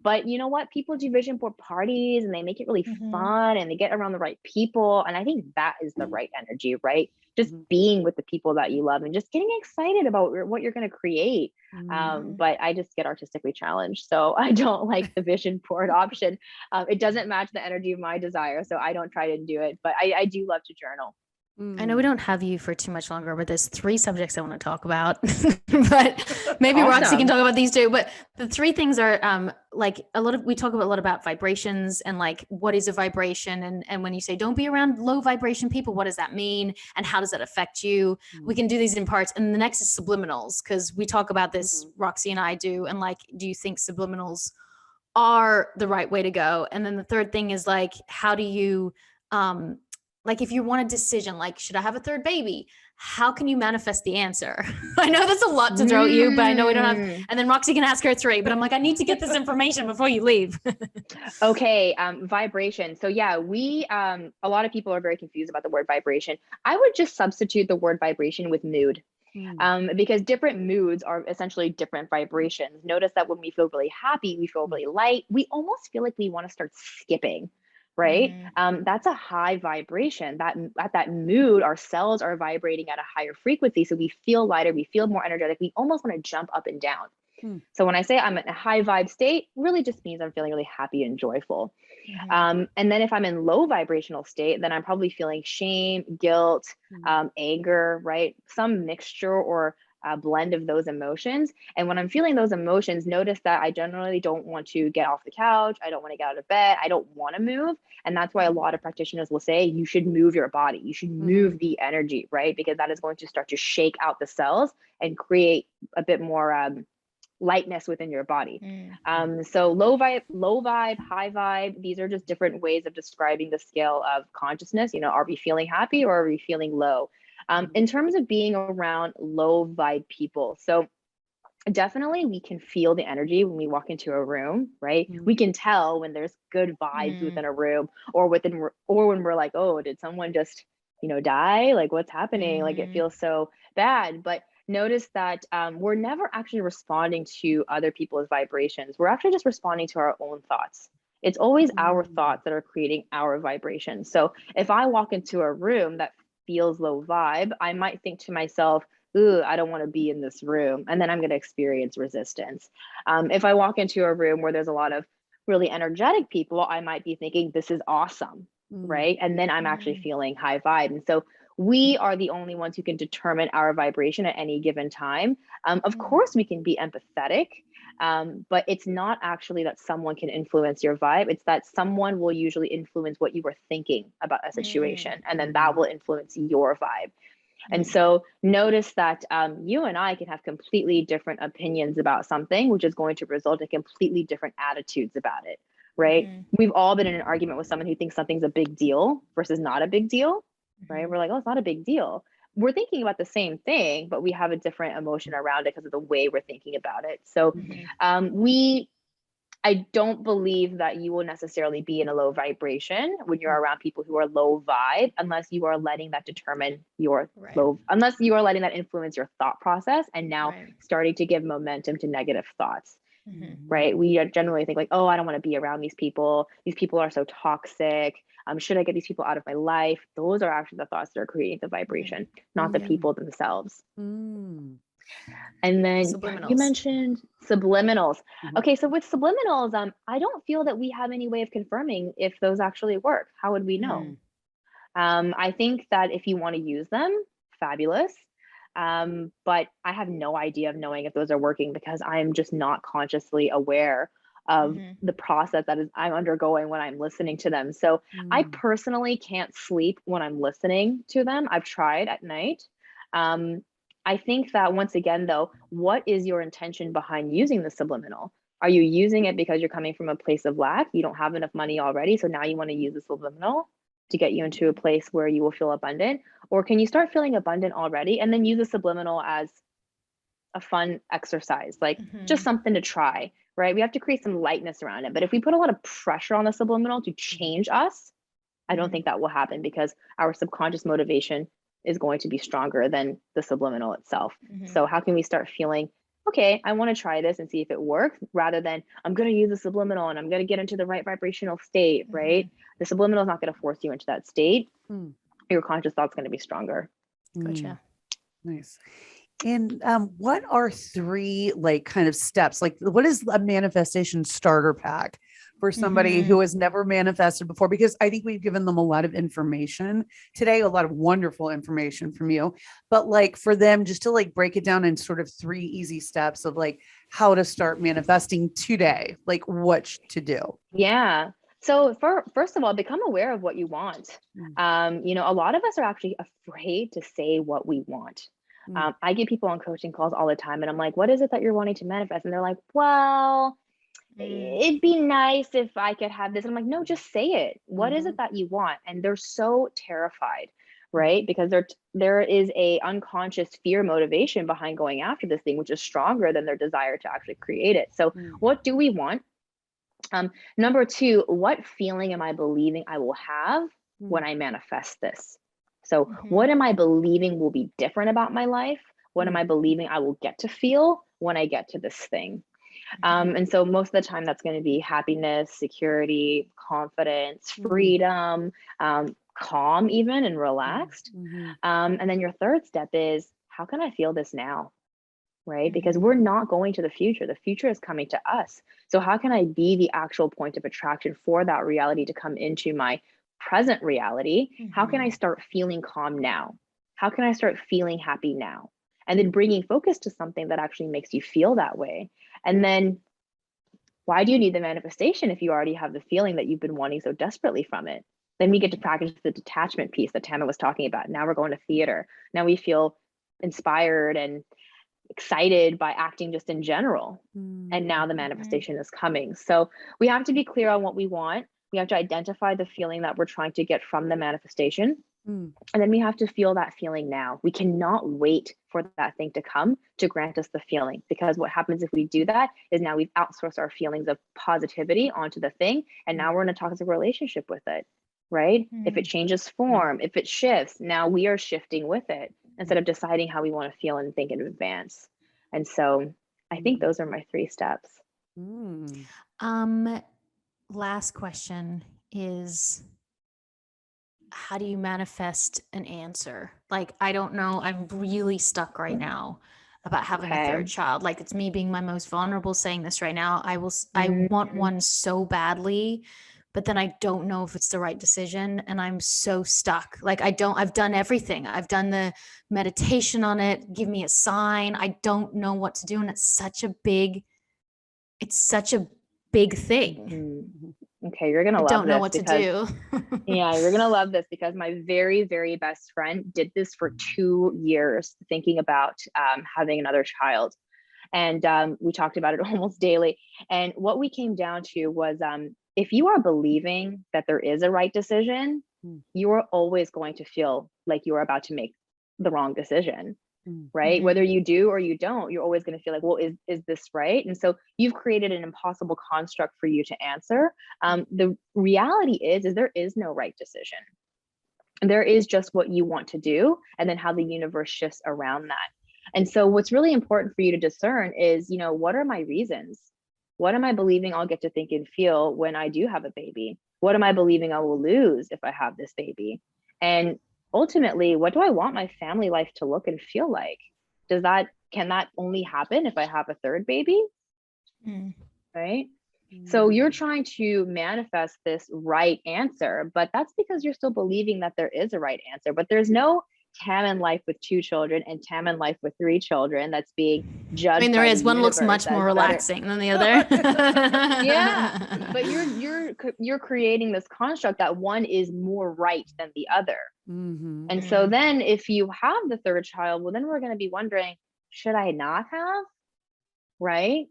But you know what? People do vision board parties and they make it really fun and they get around the right people. And I think that is the right energy, right? Just being with the people that you love and just getting excited about what you're going to create. But I just get artistically challenged. So I don't like the vision board option. It doesn't match the energy of my desire. So I don't try to do it, but I do love to journal. I know we don't have you for too much longer, but there's 3 subjects I want to talk about. But maybe Roxy can talk about these 2. But the 3 things are like we talk a lot about vibrations and like what is a vibration, and when you say don't be around low vibration people, what does that mean and how does that affect you? We can do these in parts. And the next is subliminals, because we talk about this, Roxy and I do, and like, do you think subliminals are the right way to go? And then the third thing is like, how do you like, if you want a decision, like, should I have a 3rd baby? How can you manifest the answer? I know that's a lot to throw at you, but I know we don't have, and then Roxy can ask her 3, but I'm like, I need to get this information before you leave. Okay. Vibration. So yeah, a lot of people are very confused about the word vibration. I would just substitute the word vibration with mood. Because different moods are essentially different vibrations. Notice that when we feel really happy, we feel really light, we almost feel like we want to start skipping. Right? That's a high vibration. That at that mood, our cells are vibrating at a higher frequency. So we feel lighter, we feel more energetic. We almost want to jump up and down. So when I say I'm in a high vibe state, really just means I'm feeling really happy and joyful. And then if I'm in low vibrational state, then I'm probably feeling shame, guilt, anger, right? Some mixture or a blend of those emotions. And when I'm feeling those emotions, notice that I generally don't want to get off the couch. I don't want to get out of bed. I don't want to move. And that's why a lot of practitioners will say you should move your body. You should move the energy, right? Because that is going to start to shake out the cells and create a bit more lightness within your body. So low vibe, high vibe, these are just different ways of describing the scale of consciousness. You know, are we feeling happy or are we feeling low? In terms of being around low vibe people, so definitely we can feel the energy when we walk into a room, right? We can tell when there's good vibes within a room, or when we're like, oh, did someone just, die? Like, what's happening? Like, it feels so bad. But notice that we're never actually responding to other people's vibrations. We're actually just responding to our own thoughts. It's always our thoughts that are creating our vibrations. So if I walk into a room that feels low vibe, I might think to myself, ooh, I don't want to be in this room. And then I'm going to experience resistance. If I walk into a room where there's a lot of really energetic people, I might be thinking, this is awesome, right? And then I'm actually feeling high vibe. And so we are the only ones who can determine our vibration at any given time. Of course, we can be empathetic, but it's not actually that someone can influence your vibe. It's that someone will usually influence what you were thinking about a situation, and then that will influence your vibe. And so notice that you and I can have completely different opinions about something, which is going to result in completely different attitudes about it, right? We've all been in an argument with someone who thinks something's a big deal versus not a big deal, right? We're like, oh, it's not a big deal. We're thinking about the same thing, but we have a different emotion around it because of the way we're thinking about it. So I don't believe that you will necessarily be in a low vibration when you're around people who are low vibe, unless you are letting that determine your unless you are letting that influence your thought process and now starting to give momentum to negative thoughts, right? We generally think like, oh, I don't want to be around these people. These people are so toxic. Should I get these people out of my life? Those are actually the thoughts that are creating the vibration, not the people themselves. And then you mentioned subliminals. Okay, so with subliminals, I don't feel that we have any way of confirming if those actually work. How would we know? I think that if you want to use them, fabulous. But I have no idea of knowing if those are working because I'm just not consciously aware of the process that I'm undergoing when I'm listening to them. So I personally can't sleep when I'm listening to them. I've tried at night. I think that once again, though, what is your intention behind using the subliminal? Are you using it because you're coming from a place of lack? You don't have enough money already, so now you want to use the subliminal to get you into a place where you will feel abundant? Or can you start feeling abundant already and then use the subliminal as a fun exercise, like just something to try, right? We have to create some lightness around it. But if we put a lot of pressure on the subliminal to change us, I don't think that will happen because our subconscious motivation is going to be stronger than the subliminal itself. So how can we start feeling okay, I want to try this and see if it works, rather than I'm going to use the subliminal and I'm going to get into the right vibrational state, right? The subliminal is not going to force you into that state. Your conscious thought's going to be stronger. Gotcha. Nice. And what are 3 like kind of steps? Like, what is a manifestation starter pack for somebody who has never manifested before? Because I think we've given them a lot of information today, a lot of wonderful information from you, but like for them just to like break it down in sort of 3 easy steps of like how to start manifesting today, like what to do. Yeah. So first of all, become aware of what you want. You know, a lot of us are actually afraid to say what we want. I get people on coaching calls all the time and I'm like, what is it that you're wanting to manifest? And they're like, well, it'd be nice if I could have this. And I'm like, no, just say it. What is it that you want? And they're so terrified, right? Because there is a unconscious fear motivation behind going after this thing, which is stronger than their desire to actually create it. So what do we want? Number 2, what feeling am I believing I will have when I manifest this? So what am I believing will be different about my life? What am I believing I will get to feel when I get to this thing? And so most of the time that's going to be happiness, security, confidence, freedom, calm even, and relaxed. And then your third step is, how can I feel this now? Right? Because we're not going to the future. The future is coming to us. So how can I be the actual point of attraction for that reality to come into my present reality? How can I start feeling calm now? How can I start feeling happy now? And then bringing focus to something that actually makes you feel that way. And then why do you need the manifestation if you already have the feeling that you've been wanting so desperately from it? Then we get to practice the detachment piece that Tama was talking about. Now we're going to theater. Now we feel inspired and excited by acting just in general. And now the manifestation is coming. So we have to be clear on what we want. We have to identify the feeling that we're trying to get from the manifestation. And then we have to feel that feeling now. We cannot wait for that thing to come to grant us the feeling, because what happens if we do that is now we've outsourced our feelings of positivity onto the thing. And now we're in a toxic relationship with it, right? If it changes form, if it shifts, now we are shifting with it instead of deciding how we want to feel and think in advance. And so I think those are my 3 steps. Last question is, how do you manifest an answer? Like, I don't know. I'm really stuck right now about having a third child. Like, it's me being my most vulnerable saying this right now. I want one so badly, but then I don't know if it's the right decision. And I'm so stuck. Like, I've done everything. I've done the meditation on it. Give me a sign. I don't know what to do. And it's such a big thing. Okay, you're gonna love this. I don't know what to do. Yeah, you're gonna love this, because my very, very best friend did this for 2 years, thinking about having another child. And we talked about it almost daily. And what we came down to was, if you are believing that there is a right decision, you are always going to feel like you're about to make the wrong decision. Right? Whether you do or you don't, you're always going to feel like, well, is this right? And so you've created an impossible construct for you to answer. The reality is there is no right decision. There is just what you want to do, and then how the universe shifts around that. And so what's really important for you to discern is, what are my reasons? What am I believing I'll get to think and feel when I do have a baby? What am I believing I will lose if I have this baby? And ultimately, what do I want my family life to look and feel like? Can that only happen if I have a third baby? Right? So you're trying to manifest this right answer, but that's because you're still believing that there is a right answer. But there's no Tam in life with 2 children and Tam in life with 3 children that's being judged. I mean, there is one looks much more relaxing than the other. Yeah, but you're creating this construct that one is more right than the other. And so then if you have the third child, well, then we're going to be wondering, should I not have? Right?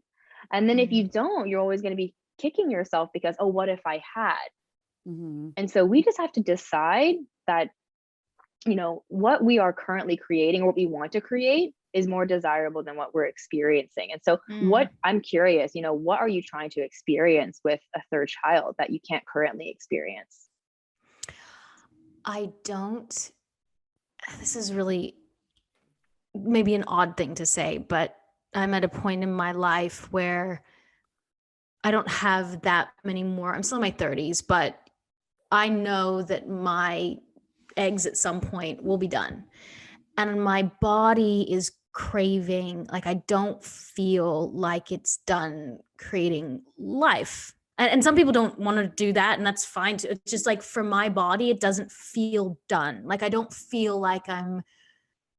And then if you don't, you're always going to be kicking yourself because, oh, what if I had? And so we just have to decide that, what we are currently creating, or what we want to create, is more desirable than what we're experiencing. And so I'm curious, what are you trying to experience with a third child that you can't currently experience? This is really maybe an odd thing to say, but I'm at a point in my life where I don't have that many more. I'm still in my 30s, but I know that my eggs at some point will be done. And my body is craving, like, I don't feel like it's done creating life. And some people don't want to do that, and that's fine too. It's just like, for my body, it doesn't feel done. Like, I don't feel like I'm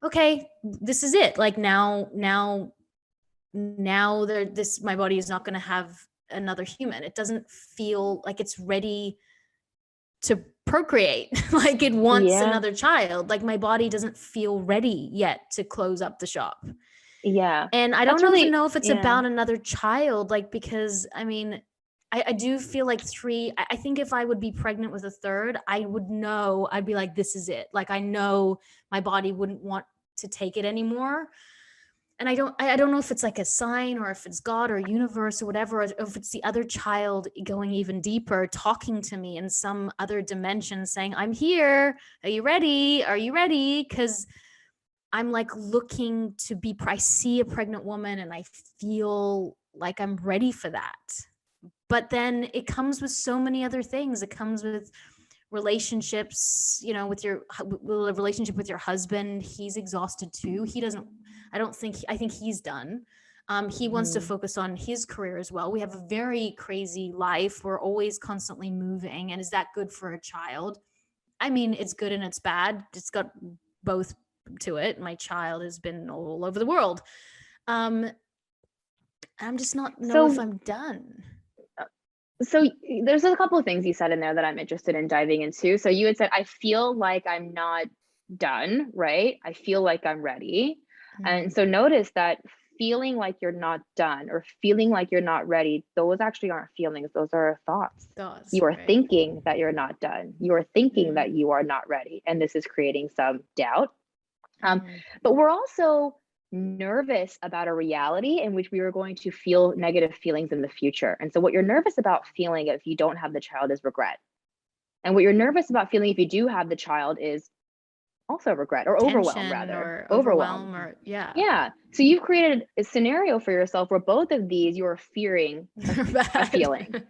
okay, this is it. Like, now there, this, my body is not going to have another human. It doesn't feel like it's ready to procreate. Like, it wants another child. Like, my body doesn't feel ready yet to close up the shop. Yeah. And I don't even know if it's about another child, like, because I mean, I do feel like I think if I would be pregnant with a third, I would know, I'd be like, this is it. Like, I know my body wouldn't want to take it anymore. And I don't know if it's like a sign, or if it's God or universe or whatever, or if it's the other child going even deeper, talking to me in some other dimension, saying, I'm here. Are you ready? Are you ready? Because I'm like looking to be, I see a pregnant woman and I feel like I'm ready for that. But then it comes with so many other things. It comes with relationships, you know, with your relationship with your husband. He's exhausted too. I think he's done. He wants to focus on his career as well. We have a very crazy life. We're always constantly moving. And is that good for a child? I mean, it's good and it's bad. It's got both to it. My child has been all over the world. I'm just not know if I'm done. So there's a couple of things you said in there that I'm interested in diving into. So you had said, I feel like I'm not done, right? I feel like I'm ready. And so notice that feeling like you're not done or feeling like you're not ready, those actually aren't feelings. Those are thoughts. You are thinking that you're not done. You are thinking that you are not ready. And this is creating some doubt. But we're also nervous about a reality in which we are going to feel negative feelings in the future. And so what you're nervous about feeling if you don't have the child is regret. And what you're nervous about feeling if you do have the child is also regret, or overwhelm, rather. Or overwhelm, or yeah. So you've created a scenario for yourself where both of these, you're fearing a feeling.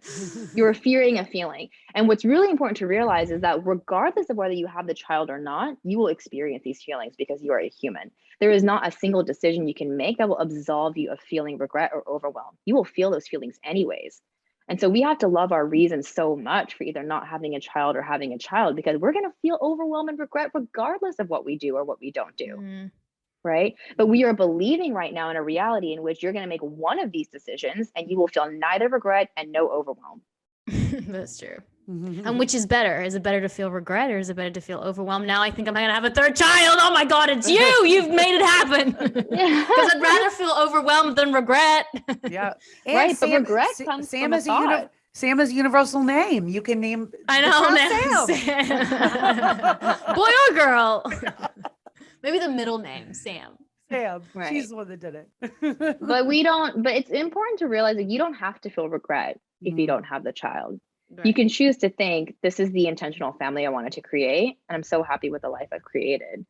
You're fearing a feeling. And what's really important to realize is that regardless of whether you have the child or not, you will experience these feelings because you are a human. There is not a single decision you can make that will absolve you of feeling regret or overwhelm. You will feel those feelings anyways. And so we have to love our reasons so much for either not having a child or having a child, because we're going to feel overwhelm and regret regardless of what we do or what we don't do. Right? But we are believing right now in a reality in which you're going to make one of these decisions and you will feel neither regret and no overwhelm. That's true. And which is better? Is it better to feel regret, or is it better to feel overwhelmed? Now I think I'm going to have a third child. Oh my God, it's you. You've made it happen. Because I'd rather feel overwhelmed than regret. Yeah. And right. But regret comes from a thought. Sam is a universal name. You can name I know Sam. Boy or girl. Maybe the middle name, Sam. Sam. Right. She's the one that did it. But it's important to realize that you don't have to feel regret if you don't have the child. Right. You can choose to think, this is the intentional family I wanted to create, and I'm so happy with the life I've created.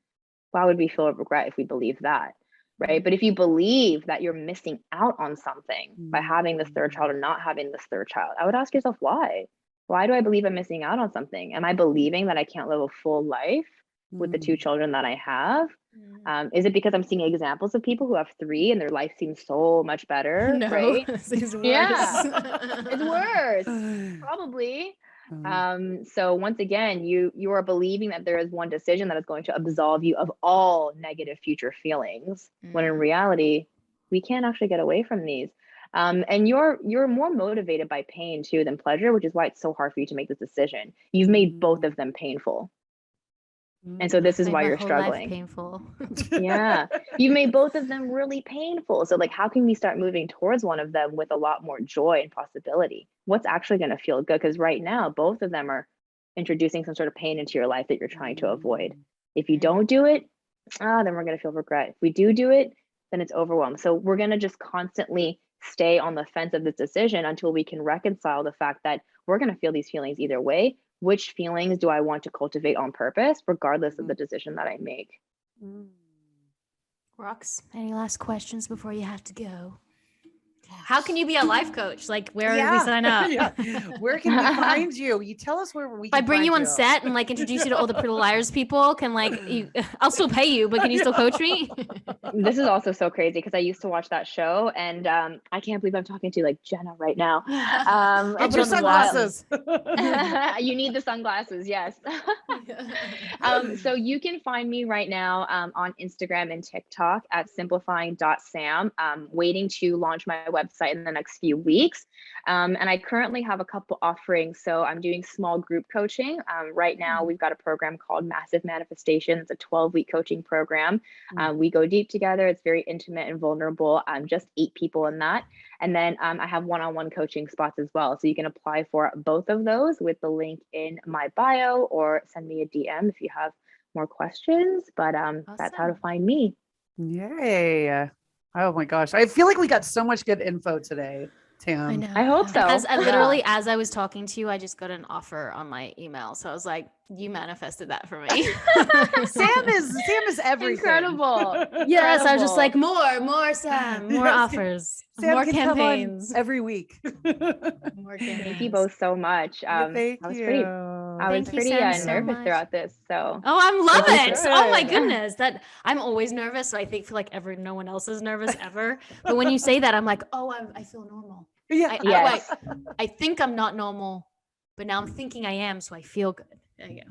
Why would we feel regret if we believe that? Right. But if you believe that you're missing out on something by having this third child or not having this third child, I would ask yourself, why? Why do I believe I'm missing out on something? Am I believing that I can't live a full life with the two children that I have? Is it because I'm seeing examples of people who have 3 and their life seems so much better? No, right? It's worse. Yeah, it's worse, probably. So once again, you are believing that there is one decision that is going to absolve you of all negative future feelings, when in reality, we can't actually get away from these. And you're more motivated by pain too than pleasure, which is why it's so hard for you to make this decision. You've made both of them painful. And so this is why you're struggling. Painful. Yeah, you made both of them really painful. So like, how can we start moving towards one of them with a lot more joy and possibility? What's actually going to feel good? Because right now, both of them are introducing some sort of pain into your life that you're trying to avoid. If you don't do it, then we're going to feel regret. If we do it, then it's overwhelmed. So we're going to just constantly stay on the fence of this decision until we can reconcile the fact that we're going to feel these feelings either way. Which feelings do I want to cultivate on purpose, regardless of the decision that I make? Rox, any last questions before you have to go? How can you be a life coach? Like, where do we sign up? Where can we find you? You tell us where we can I bring find you on set and like introduce you to all the Pretty Liars people. Can I'll still pay you, but can you still coach me? This is also so crazy because I used to watch that show, and I can't believe I'm talking to like Jenna right now. Get your sunglasses. You need the sunglasses, yes. So you can find me right now on Instagram and TikTok at simplifying.sam. Waiting to launch my website in the next few weeks. And I currently have a couple offerings. So I'm doing small group coaching. Right now, we've got a program called Massive Manifestation. It's a 12-week coaching program. We go deep together. It's very intimate and vulnerable. Just 8 people in that. And then I have one-on-one coaching spots as well. So you can apply for both of those with the link in my bio, or send me a DM if you have more questions. But awesome. That's how to find me. Yay. Oh my gosh. I feel like we got so much good info today, Tam. I know. I hope so. As I was talking to you, I just got an offer on my email. So I was like, you manifested that for me. Sam is everything. Incredible. Yes. I was just like, more Sam, more offers, Sam more can campaigns every week. More campaigns. Thank you both so much. Thank you. I was pretty nervous throughout this. So I love it. Oh my goodness. That I'm always nervous. So I think feel like no one else is nervous ever. But when you say that, I'm like, I feel normal. Yeah. I think I'm not normal, but now I'm thinking I am. So I feel good. There you go.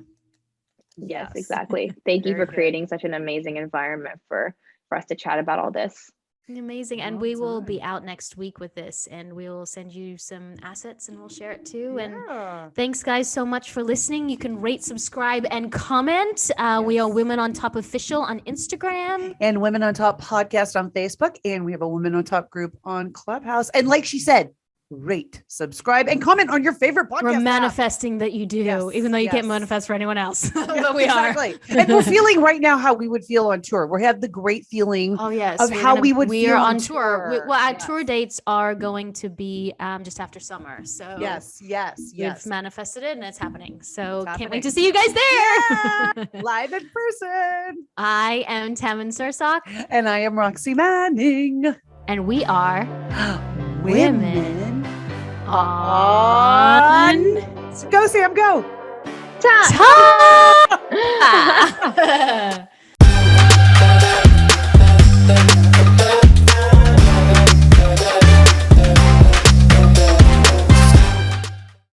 Yes, exactly. Thank you for creating such an amazing environment for us to chat about all this. Amazing. And we will be out next week with this, and we will send you some assets and we'll share it too. And thanks guys so much for listening. You can rate, subscribe, and comment. We are Women on Top Official on Instagram. And Women on Top Podcast on Facebook. And we have a Women on Top group on Clubhouse. And like she said, rate, subscribe, and comment on your favorite podcast. We're manifesting that you do, even though you can't manifest for anyone else. But we are. And we're feeling right now how we would feel on tour. We have the great feeling of how we would feel on tour. Our tour dates are going to be just after summer. So yes. We've manifested it and it's happening. So can't wait to see you guys there. Live in person. I am Tammin Sursock. And I am Roxy Manning. And we are Women on. Go, Sam, go. Ta!